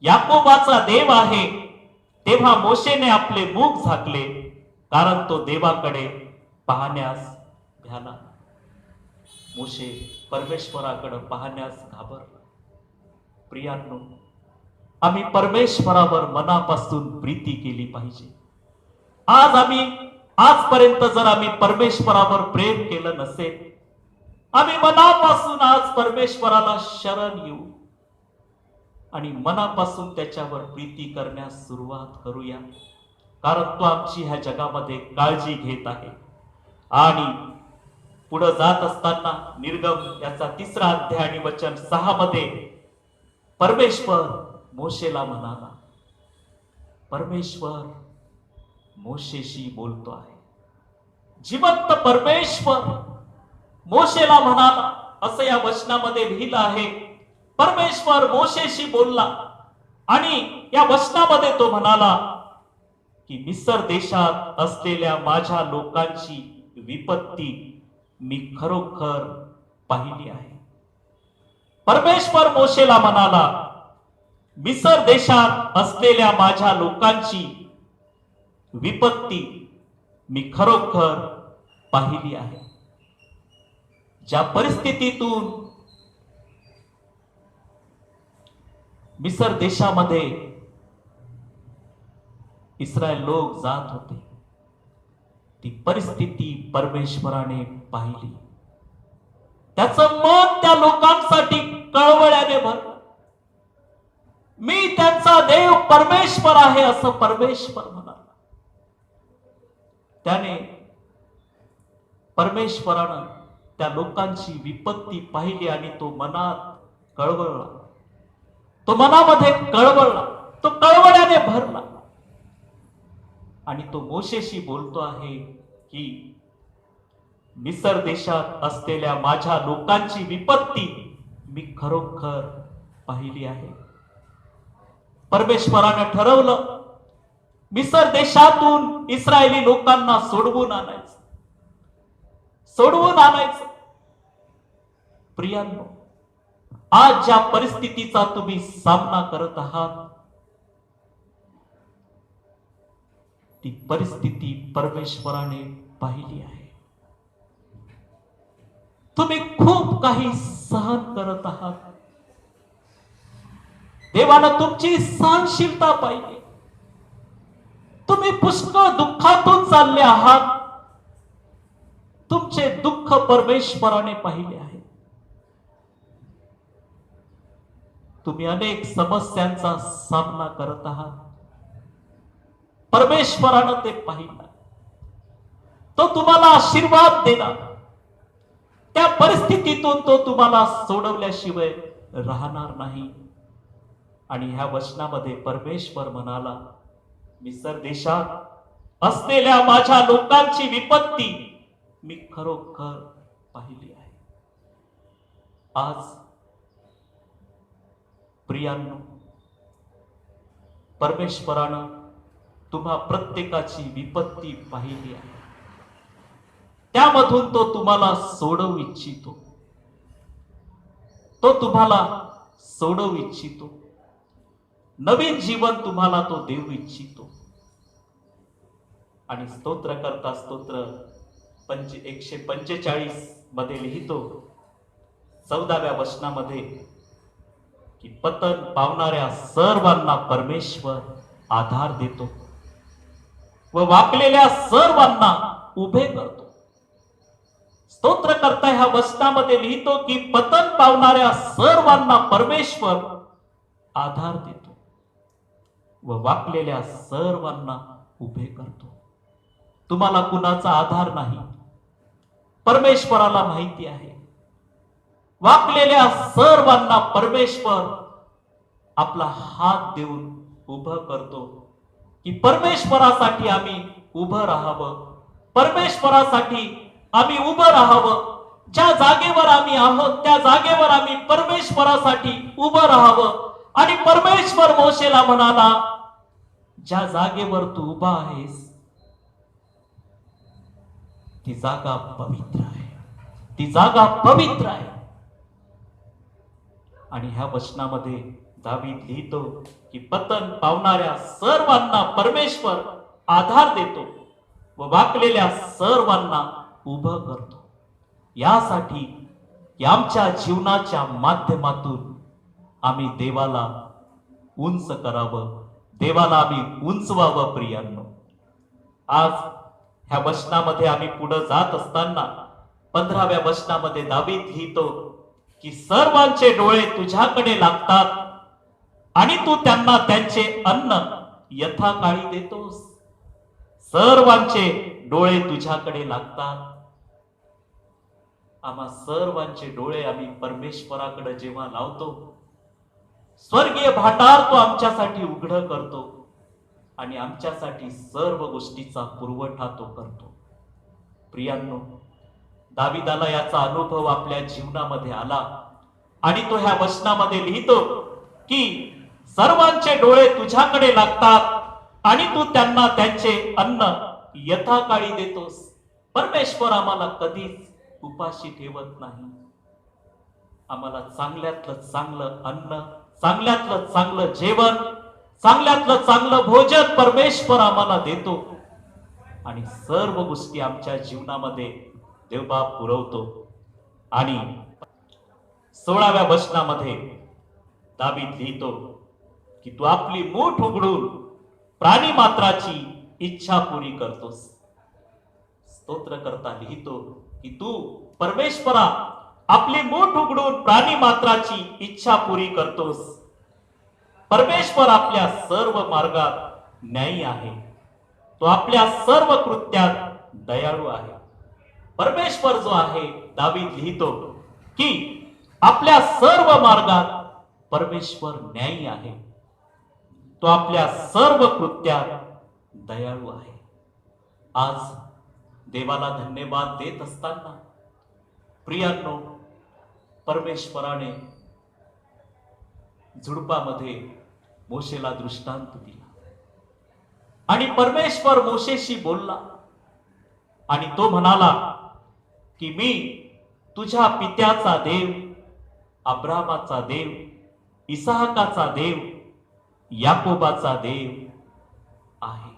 याकोबाचा देव आहे. तेव्हा मोशेने आपले मुख झाकले, कारण तो देवाकडे पाहण्यास भ्याला. मोशे परमेश्वराकडे पाहण्यास घाबरला. प्रियांनो, आम्ही परमेश्वरावर मनापासून प्रीती केली पाहिजे. आजपर्यंत जर आम्ही परमेश्वरावर प्रेम केलं नसेल, आम्ही मनापासून आज परमेश्वराला शरण येऊ आणि मनापासून त्याच्यावर प्रीती करण्यास सुरुवात करूया, कारण तो आमची ह्या जगामध्ये काळजी घेत आहे. आणि पुढे जात असताना निर्गम याचा 3रा अध्याय आणि वचन 6 मध्ये परमेश्वर मोशेला म्हणाला, परमेश्वर मोशेशी बोलतो आहे. जिवंत परमेश्वर मोशेला म्हणाला, असं या वचनामध्ये लिहिलं आहे. परमेश्वर मोशेशी बोलला आणि या वचनामध्ये तो म्हणाला की मिस्र देशात असलेल्या माझ्या लोकांची विपत्ती मी खरोखर पाहिली आहे. परमेश्वर मोशेला म्हणाला, मिस्र देशात असलेल्या माझ्या लोकांची विपत्ती मी खरोखर पाहिली आहे. ज्या परिस्थितीतून मिस्र देशामध्ये इस्रायल लोक जात होते, ती परिस्थिती परमेश्वराने पाहिली. त्याचं मन त्या लोकांसाठी कळवळ्याने भरलं. मी त्यांचा देव परमेश्वर आहे असं परमेश्वर म्हणाला. त्याने परमेश्वरानं त्या लोकांची विपत्ती पाहिली आणि तो मनात कळवळला. तो मनामध्ये कळवळला, तो कळवळ्याने भरला आणि तो मोशेशी बोलतो आहे की मिस्र देशात असलेल्या माझ्या लोकांची विपत्ती मी खरोखर पाहिली आहे. परमेश्वरानं ठरवलं मिस्र देशातून इस्रायली लोकांना सोडवून आणायचं. प्रियांनो, आज ज्या परिस्थितीचा तुम्ही सामना करत आहात, ती परिस्थिती परमेश्वराने पाहिली आहे. तुम्ही खूप काही सहन करत आहात. देवानं तुमची सहनशीलता पाहिली. तुम्ही पुष्कळ दुःखातून चालले आहात. तुमचे दुःख परमेश्वराने पाहिले आहे. तुम्ही अनेक समस्यांचा सामना करत आहात. परमेश्वरानं ते पाहिलं. तो तुम्हाला आशीर्वाद देणार. त्या परिस्थितीतून तो तुम्हाला सोडवल्याशिवाय राहणार नाही. आणि ह्या वचनामध्ये परमेश्वर म्हणाला, मिस्र देशात असलेल्या माझ्या लोकांची विपत्ती मी खरोखर पाहिली आहे. आज प्रियांनो, परमेश्वरानं तुम्हा प्रत्येकाची विपत्ती पाहिली आहे. त्यामधून तो तुम्हाला सोडवू इच्छितो. तो तुम्हाला सोडवू इच्छितो. नवीन जीवन तुम्हाला तो देऊ इच्छितो. आणि स्तोत्र करता स्तोत्र 145 मध्ये लिहितो 14व्या वचनामध्ये की पतन पावणाऱ्या सर्वांना परमेश्वर आधार देतो व वाकलेल्या सर्वांना उभे करतो. स्तोत्र करता ह्या वचनामध्ये लिहितो की पतन पावणाऱ्या सर्वांना परमेश्वर आधार देतो व वाकलेल्या सर्वांना उभे करतो. तुम्हाला कुणाचा आधार नाही, परमेश्वराला माहिती आहे. वाकलेल्या सर्वांना परमेश्वर आपला हात देऊन उभं करतो की परमेश्वरासाठी आम्ही उभं राहावं. परमेश्वरासाठी आम्ही उभं राहावं. ज्या जागेवर आम्ही आहोत त्या जागेवर आम्ही परमेश्वरासाठी उभं राहावं. आणि परमेश्वर मोशेला म्हणाला, ज्या जागेवर तू उभा आहेस ती जागा पवित्र आहे. ती जागा पवित्र आहे. आणि ह्या वचनामध्ये दावीद लिहितो की पतन पावणाऱ्या सर्वांना परमेश्वर आधार देतो व वाकलेल्या सर्वांना उभं करतो. यासाठी की आमच्या जीवनाच्या माध्यमातून आम्ही देवाला उंच करावं, देवाला आम्ही उंचवावं. प्रियांनो, आज ह्या वचनामध्ये आम्ही पुढे जात असताना 15व्या वचनामध्ये दावीद लिहितो की सर्वांचे डोळे तुझ्याकडे लागतात आणि तू त्यांना त्यांचे अन्न यथाकाळी देतोस. सर्वांचे डोळे तुझ्याकडे लागतात. आम्हा सर्वांचे डोळे आम्ही परमेश्वराकडे जेव्हा लावतो, स्वर्गीय भांडार तो आमच्यासाठी उघड करतो आणि आमच्यासाठी सर्व गोष्टीचा पुरवठा तो करतो. प्रियांनो, दाविदाला याचा अनुभव आपल्या जीवनामध्ये आला आणि तो ह्या वचनामध्ये लिहितो की सर्वांचे डोळे तुझ्याकडे लागतात आणि तू त्यांना त्यांचे अन्न यथाकाळी देतोस. परमेश्वर आम्हाला कधीच उपाशी ठेवत नाही. आम्हाला चांगल्यातलं चांगलं अन्न, चांगल्यातलं चांगलं जेवण, चांगल्यातलं चांगलं भोजन परमेश्वर आम्हाला देतो आणि सर्व गोष्टी आमच्या जीवनामध्ये देवबाप पुरवतो. आणि 16व्या वचनामध्ये दावीद लिहितो की तू आपली मूठ उघडून प्राणी मात्राची इच्छा पुरी करतोस. स्तोत्रकर्ता लिहितो की तू परमेश्वरा आपली मूठ उघडून प्राणी मात्राची इच्छा पुरी करतोस. परमेश्वर आपल्या सर्व मार्गात न्यायी आहे. तो आपल्या सर्व कृत्यात दयाळू आहे. परमेश्वर जो आहे, दावीद लिहितो की आपल्या सर्व मार्गात परमेश्वर न्यायी आहे. तो आपल्या सर्व कृत्यात दयाळू आहे. आज देवाला धन्यवाद देत असताना प्रियांनो, परमेश्वराने झुडपामध्ये मोशेला दृष्टांत दिला आणि परमेश्वर मोशेशी बोलला आणि तो म्हणाला की मी तुझ्या पित्याचा देव, अब्रामाचा देव, इसहाकाचा देव, याकोबाचा देव आहे.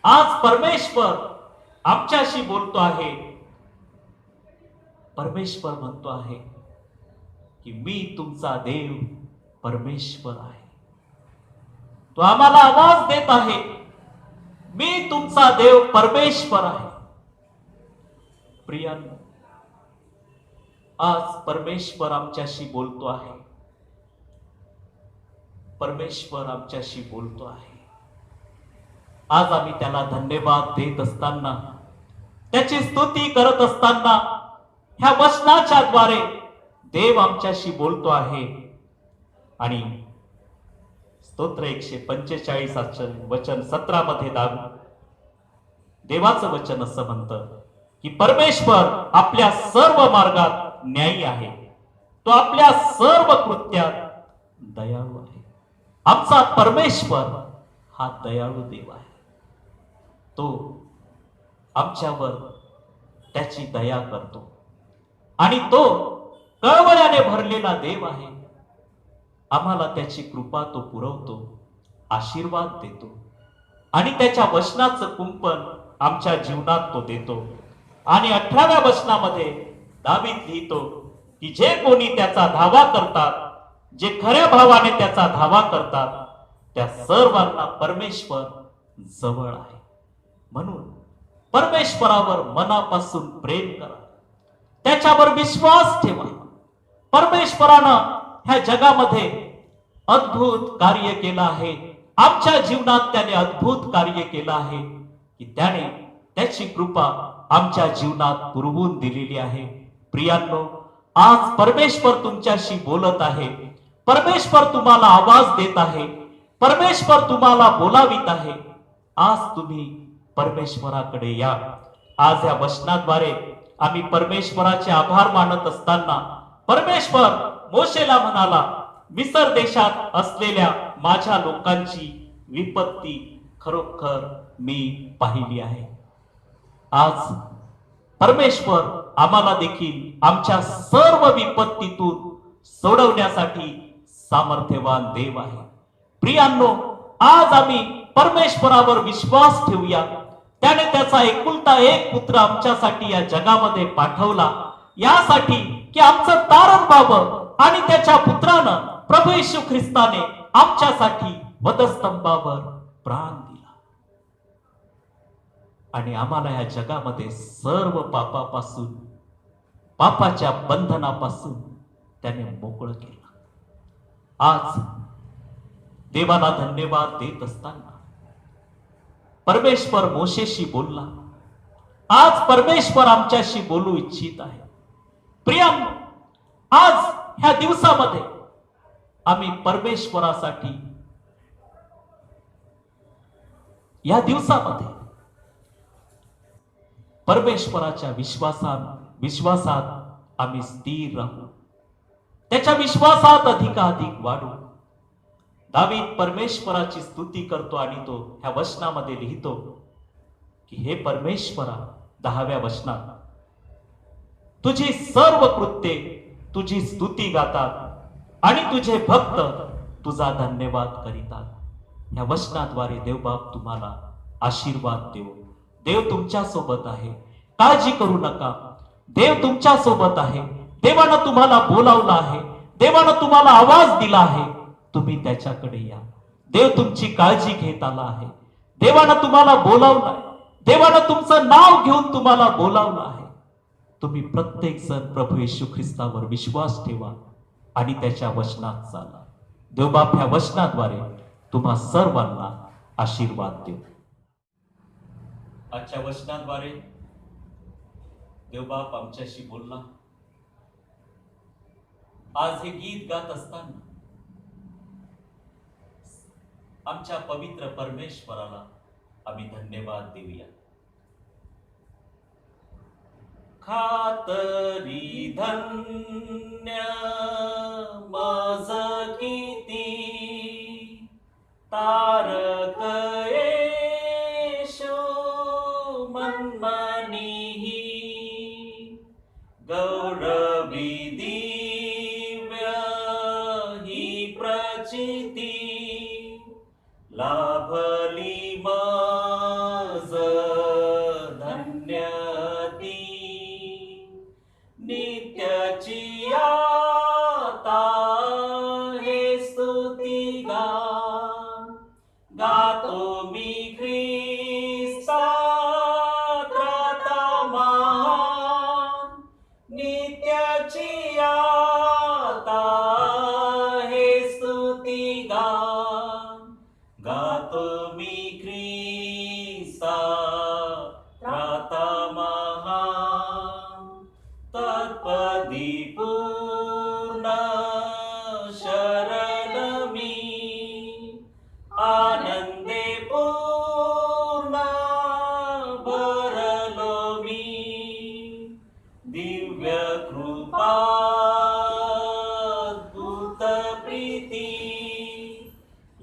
आज परमेश्वर आमच्याशी बोलतो आहे. परमेश्वर म्हणतो आहे की मी तुमचा देव परमेश्वर आहे. तो आम्हाला आवाज देत आहे, मी तुमचा देव परमेश्वर आहे. प्रियांनो, आज परमेश्वर आमच्याशी बोलतो आहे. परमेश्वर आमच्याशी बोलतो आहे. आज आम्ही त्याला धन्यवाद देत असताना, त्याची स्तुती करत असताना, ह्या वचनाच्या द्वारे देव आमच्याशी बोलतो आहे. आणि स्तोत्र 145 वचन 17 मध्ये देवाचं वचन असं म्हणतं की परमेश्वर आपल्या सर्व मार्गात न्यायी आहे. तो आपल्या सर्व कृत्यात दयाळू आहे. आमचा परमेश्वर हा दयाळू देव आहे. तो आमच्यावर त्याची दया करतो आणि तो कळवळ्याने भरलेला देव आहे. आम्हाला त्याची कृपा तो पुरवतो, आशीर्वाद देतो आणि त्याच्या वचनाचं कुंपण आमच्या जीवनात तो देतो. आणि 18व्या वचनामध्ये दावीद लिहितो की जे कोणी त्याचा धावा करतात, जे खऱ्या भावाने त्याचा धावा करतात, त्या सर्वांना परमेश्वर जवळ आहे. म्हणून परमेश्वरावर मनापासून प्रेम करा, त्याच्यावर विश्वास ठेवा. परमेश्वरानं ह्या जगामध्ये अद्भुत कार्य केलं आहे. आमच्या जीवनात त्याने अद्भुत कार्य केलं आहे की त्याने त्याची कृपा आमच्या जीवनात पुरवून दिलेली आहे. प्रियांनो, आज परमेश्वर तुमच्याशी बोलत आहे. परमेश्वर तुम्हाला आवाज देत आहे. परमेश्वर तुम्हाला बोलावित आहे. आज तुम्ही परमेश्वराकडे या. आज या वचनाद्वारे आम्ही परमेश्वराचे आभार मानत असताना परमेश्वर मोशेला म्हणाला, मिसर देशात असलेल्या माझ्या लोकांची विपत्ती खरोखर मी पाहिली आहे. आज परमेश्वर आम्हाला देखील आमच्या सर्व विपत्तीतून सोडवण्यासाठी सामर्थ्यवान देव आहे. प्रियांनो, आज आम्ही परमेश्वरावर विश्वास ठेवूया. त्याने त्याचा एकुलता एक पुत्र आमच्यासाठी या जगामध्ये पाठवला, यासाठी की आमचं तारण व्हावं. आणि त्याच्या पुत्रानं प्रभू येशू ख्रिस्ताने आमच्यासाठी वधस्तंभावर प्राण दिला आणि आम्हाला या जगामध्ये सर्व पापापासून, पापाच्या बंधनापासून त्याने मोकळं केलं. आज देवाला धन्यवाद देत असताना परमेश्वर मोशेशी बोलला. आज परमेश्वर आमच्याशी बोलू इच्छित आहे. प्रियांनो, आज ह्या दिवसामध्ये आम्ही परमेश्वरासाठी, या दिवसामध्ये परमेश्वराच्या विश्वासात आम्ही स्थिर राहू, त्याच्या विश्वासात अधिकाधिक वाढू. दावीद परमेश्वराची स्तुती करतो आणि तो ह्या वचनामध्ये लिहितो की हे परमेश्वरा, 10व्या वचनात, तुझी सर्व कृत्ये तुझी स्तुती गातात आणि तुझे भक्त तुझा धन्यवाद करीतात. या वचनाद्वारे देवबाप तुम्हाला आशीर्वाद देव. देव तुमच्या सोबत आहे, काळजी करू नका. देव तुमच्या सोबत आहे. देवानं तुम्हाला बोलावलं आहे, देवानं तुम्हाला आवाज दिला आहे. तुम्ही त्याच्याकडे या. देव तुमची काळजी घेत आला आहे. देवानं तुम्हाला बोलावलंय, देवानं तुमचं नाव घेऊन तुम्हाला बोलावलं आहे. तुम्ही प्रत्येक जण प्रभू येशू ख्रिस्तावर विश्वास ठेवा आणि त्याच्या वचनात चाला. देवबाप ह्या वचनाद्वारे तुम्हा सर्वांना आशीर्वाद देव. आजच्या वचनाद्वारे देवबाप आमच्याशी बोलला. आज हे गीत गात असताना आमच्या पवित्र परमेश्वराला आम्ही धन्यवाद देऊया. खातरी धन्य मज किती तारक येशू मनमनीही गौरवी दिव्य ही प्रचिती लाभली मज धन्य ती नित्याची आता हे स्तुती गातो मी ख्रिस्ता त्राता महान नित्याची आता हे स्तुती गातो मी ख्रिस्ता त्राता महान तत्पदी पूर्ण शरण मी आनंदे पूर्ण भरलो मी दिव्य कृपा दूत प्रीती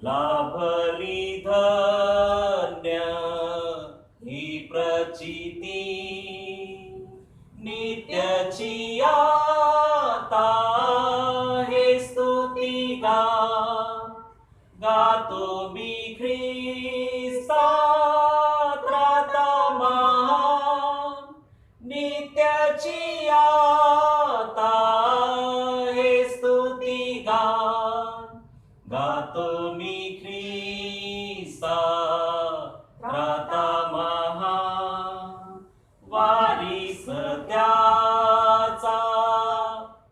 लाभली धन्य ही प्रचिती नित्याची आता हे स्तुती गातो मी ख्रिस्ता त्राता महान नित्याची आता हे स्तुती गातो मी ख्रिस्ता त्राता महान वारीस त्याचा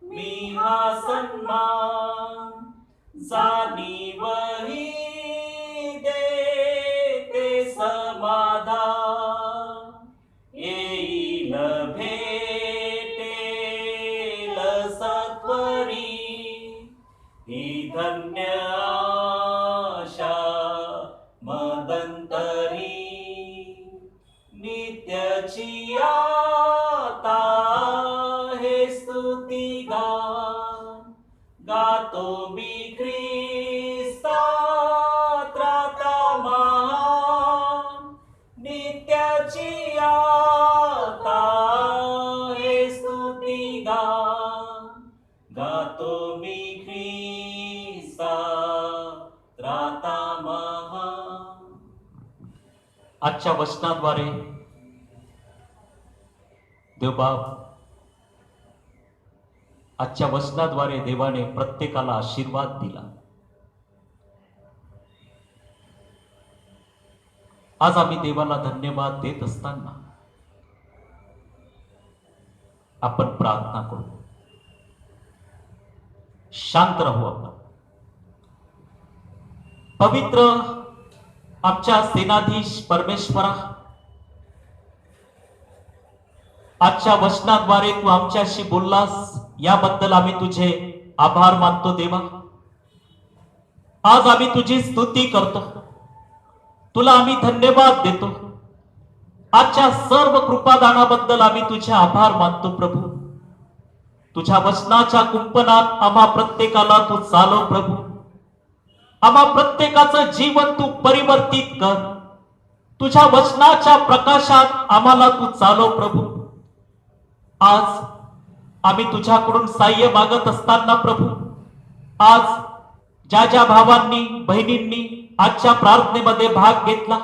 मी हा सन्मान जाणीवही देते समाधान येईल भेटेल सत्वरी ही धन्य आशा मदंतरी नित्याची आता हे स्तुती गातो मी ख्रिस्ता त्राता महान नित्याची आता हे स्तुती गातो मी ख्रिस्ता त्राता महान. आजच्या वचनाद्वारे देवबाप आजच्या वचनाद्वारे देवाने प्रत्येकाला आशीर्वाद दिला. आज आम्ही देवाला धन्यवाद देत असताना आपण प्रार्थना करू. शांत राहू. आपण पवित्र आमच्या सेनाधीश परमेश्वरा, आजच्या वचनाद्वारे तू आमच्याशी बोललास याबद्दल आम्ही तुझे आभार मानतो देवा. आज आम्ही तुझी स्तुती करतो, तुला आम्ही धन्यवाद देतो. आजच्या सर्व कृपादानाबद्दल आम्ही तुझे आभार मानतो प्रभू. तुझ्या वचनाच्या कुंपणात आम्हा प्रत्येकाला तू चालव प्रभू. आम्हा प्रत्येकाचं जीवन तू परिवर्तित कर. तुझ्या वचनाच्या प्रकाशात आम्हाला तू चालव प्रभू. आज आम्ही तुझ्याकडून सहाय्य मागत असताना प्रभू, आज ज्या ज्या भावांनी बहिणींनी आजच्या प्रार्थनेमध्ये भाग घेतला,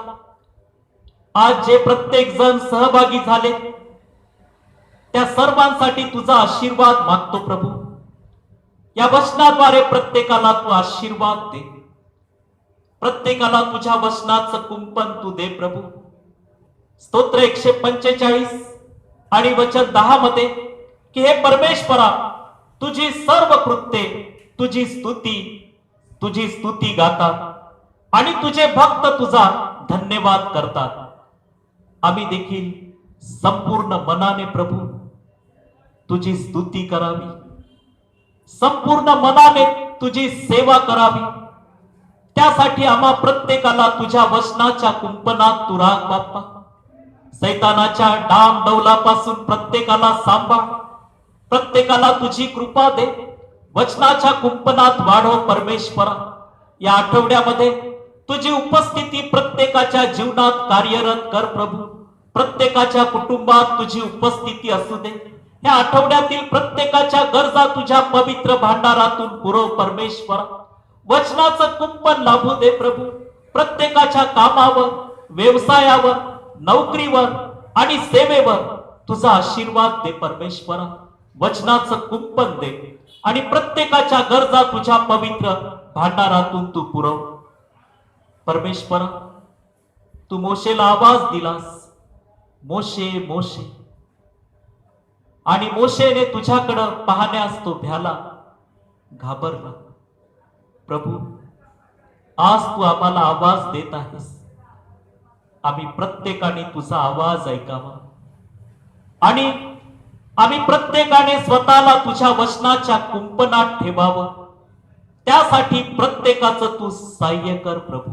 आज जे प्रत्येक जण सहभागी झाले, त्या सर्वांसाठी तुझा आशीर्वाद मागतो प्रभू. या वचनाद्वारे प्रत्येकाला तू आशीर्वाद दे. प्रत्येकाला तुझ्या वचनाचं कुंपण तू दे प्रभू. स्तोत्र 145 आणि वचन 10 मध्ये की हे परमेश्वरा, तुझी सर्व कृत्ये तुझी स्तुती गातात आणि तुझे भक्त तुझा धन्यवाद करतात. आम्ही देखील संपूर्ण मनाने प्रभू तुझी स्तुती करावी, संपूर्ण मनाने तुझी सेवा करावी. त्यासाठी आम्हा प्रत्येकाला तुझ्या वचनाच्या कुंपणात तू राख बाप्पा. सैतानाच्या डाम डौलापासून प्रत्येकाला सांभाळ. प्रत्येकाला तुझी कृपा दे. वचनाच्या कुंपणात वाढव परमेश्वरा. या आठवड्यामध्ये तुझी उपस्थिती प्रत्येकाच्या जीवनात कार्यरत कर प्रभू. प्रत्येकाच्या कुटुंबात तुझी उपस्थिती असू दे. या आठवड्यातील प्रत्येकाच्या गरजा तुझ्या पवित्र भांडारातून पुरव परमेश्वरा. वचनाचं कुंपण लाभू दे प्रभू. प्रत्येकाच्या कामावर, व्यवसायावर, नोकरीवर आणि सेवेवर तुझा आशीर्वाद दे परमेश्वरा. वचनाचं कुंपण दे आणि प्रत्येकाच्या गरजा तुझ्या पवित्र भांडारातून तू पुरव परमेश्वरा. तू मोशेला आवाज दिलास, मोशे मोशे, आणि मोशेने तुझ्याकडं पाहण्यास तो भ्याला, घाबरला. प्रभू, आज तू आम्हाला आवाज देत आहेस. आम्ही प्रत्येकाने तुझा आवाज ऐकावा आणि आम्ही प्रत्येकाने स्वतःला तुझ्या वचनाच्या कुंपणात ठेवावं. त्यासाठी प्रत्येकाचं तू सहाय्य कर प्रभू.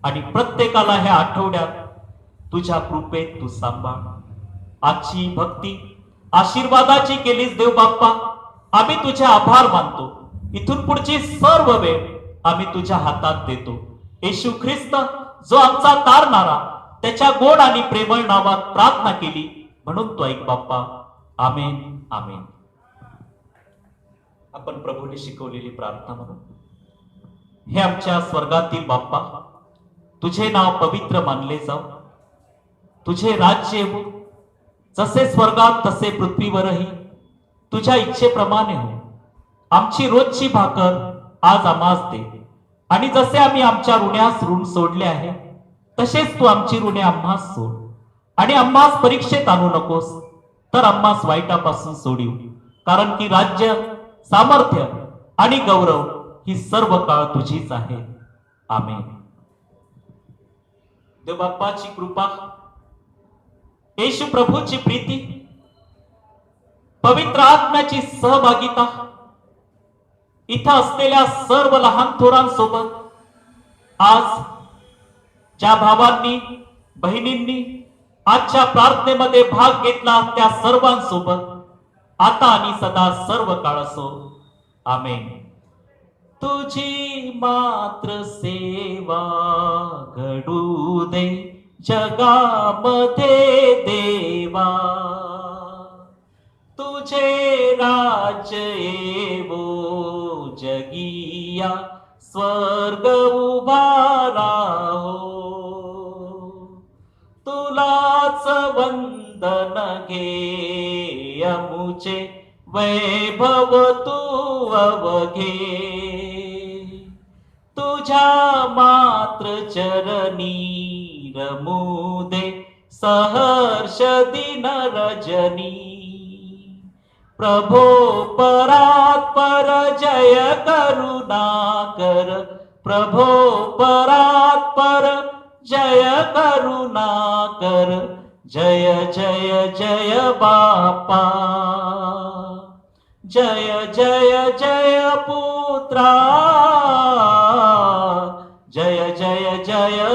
आणि प्रत्येकाला ह्या आठवड्यात तुझ्या कृपेत तू सांभाळ. आजची भक्ती आशीर्वादाची केलीस देव बाप्पा. आम्ही तुझे आभार मानतो. इथून पुढची सर्व वेळ आम्ही तुझ्या हातात देतो. येशू ख्रिस्त जो आमचा तारणारा, त्याच्या गोड आणि प्रेमळ नावात प्रार्थना केली म्हणून तो ऐक बाप्पा. आमेन आमेन. आपण प्रभूने शिकवलेली प्रार्थना म्हणून. हे आमच्या स्वर्गातील बाप्पा, तुझे नाव पवित्र मानले जाऊ. तुझे राज्य हो, जसे स्वर्गात तसे पृथ्वीवरही तुझ्या इच्छेप्रमाणे हो. आमची रोजची भाकर आज आम्हास दे, आणि जसे आम्ही आमच्या ऋण्यास ऋण सोडले आहे तसेच तू आमची ऋणे आम्हास सोड. आणि आम्हास परीक्षेत आणू नकोस, तर आम्हास वाईटापासून सोडीव. कारण की राज्य, सामर्थ्य आणि गौरव ही सर्व काळ तुझीच आहे. आमेन. देव बाप्पाची कृपा, येशू प्रभूची प्रीती, पवित्र आत्म्याची सहभागिता इथं असलेल्या सर्व लहान थोरांसोबत, आज ज्या भावांनी बहिणींनी आजच्या प्रार्थनेमध्ये भाग घेतला त्या सर्वांसोबत आता आणि सदा सर्व काळ असो. आमेन. तुझी मात्र सेवा घडू दे जगामध्ये देवा. तुझे राज्य येवो जगिया, स्वर्ग उभारा हो. तुलाच वंदन घे अमुचे वैभव तू अवघे. तुझ्या मात्र चरणी रमुदे सहर्ष दिन रजनी. प्रभो परात्पर जय करुणा कर. प्रभो परात्पर जय करुणा कर. जय जय जय बापा. जय जय जय पुत्रा. जय जय जय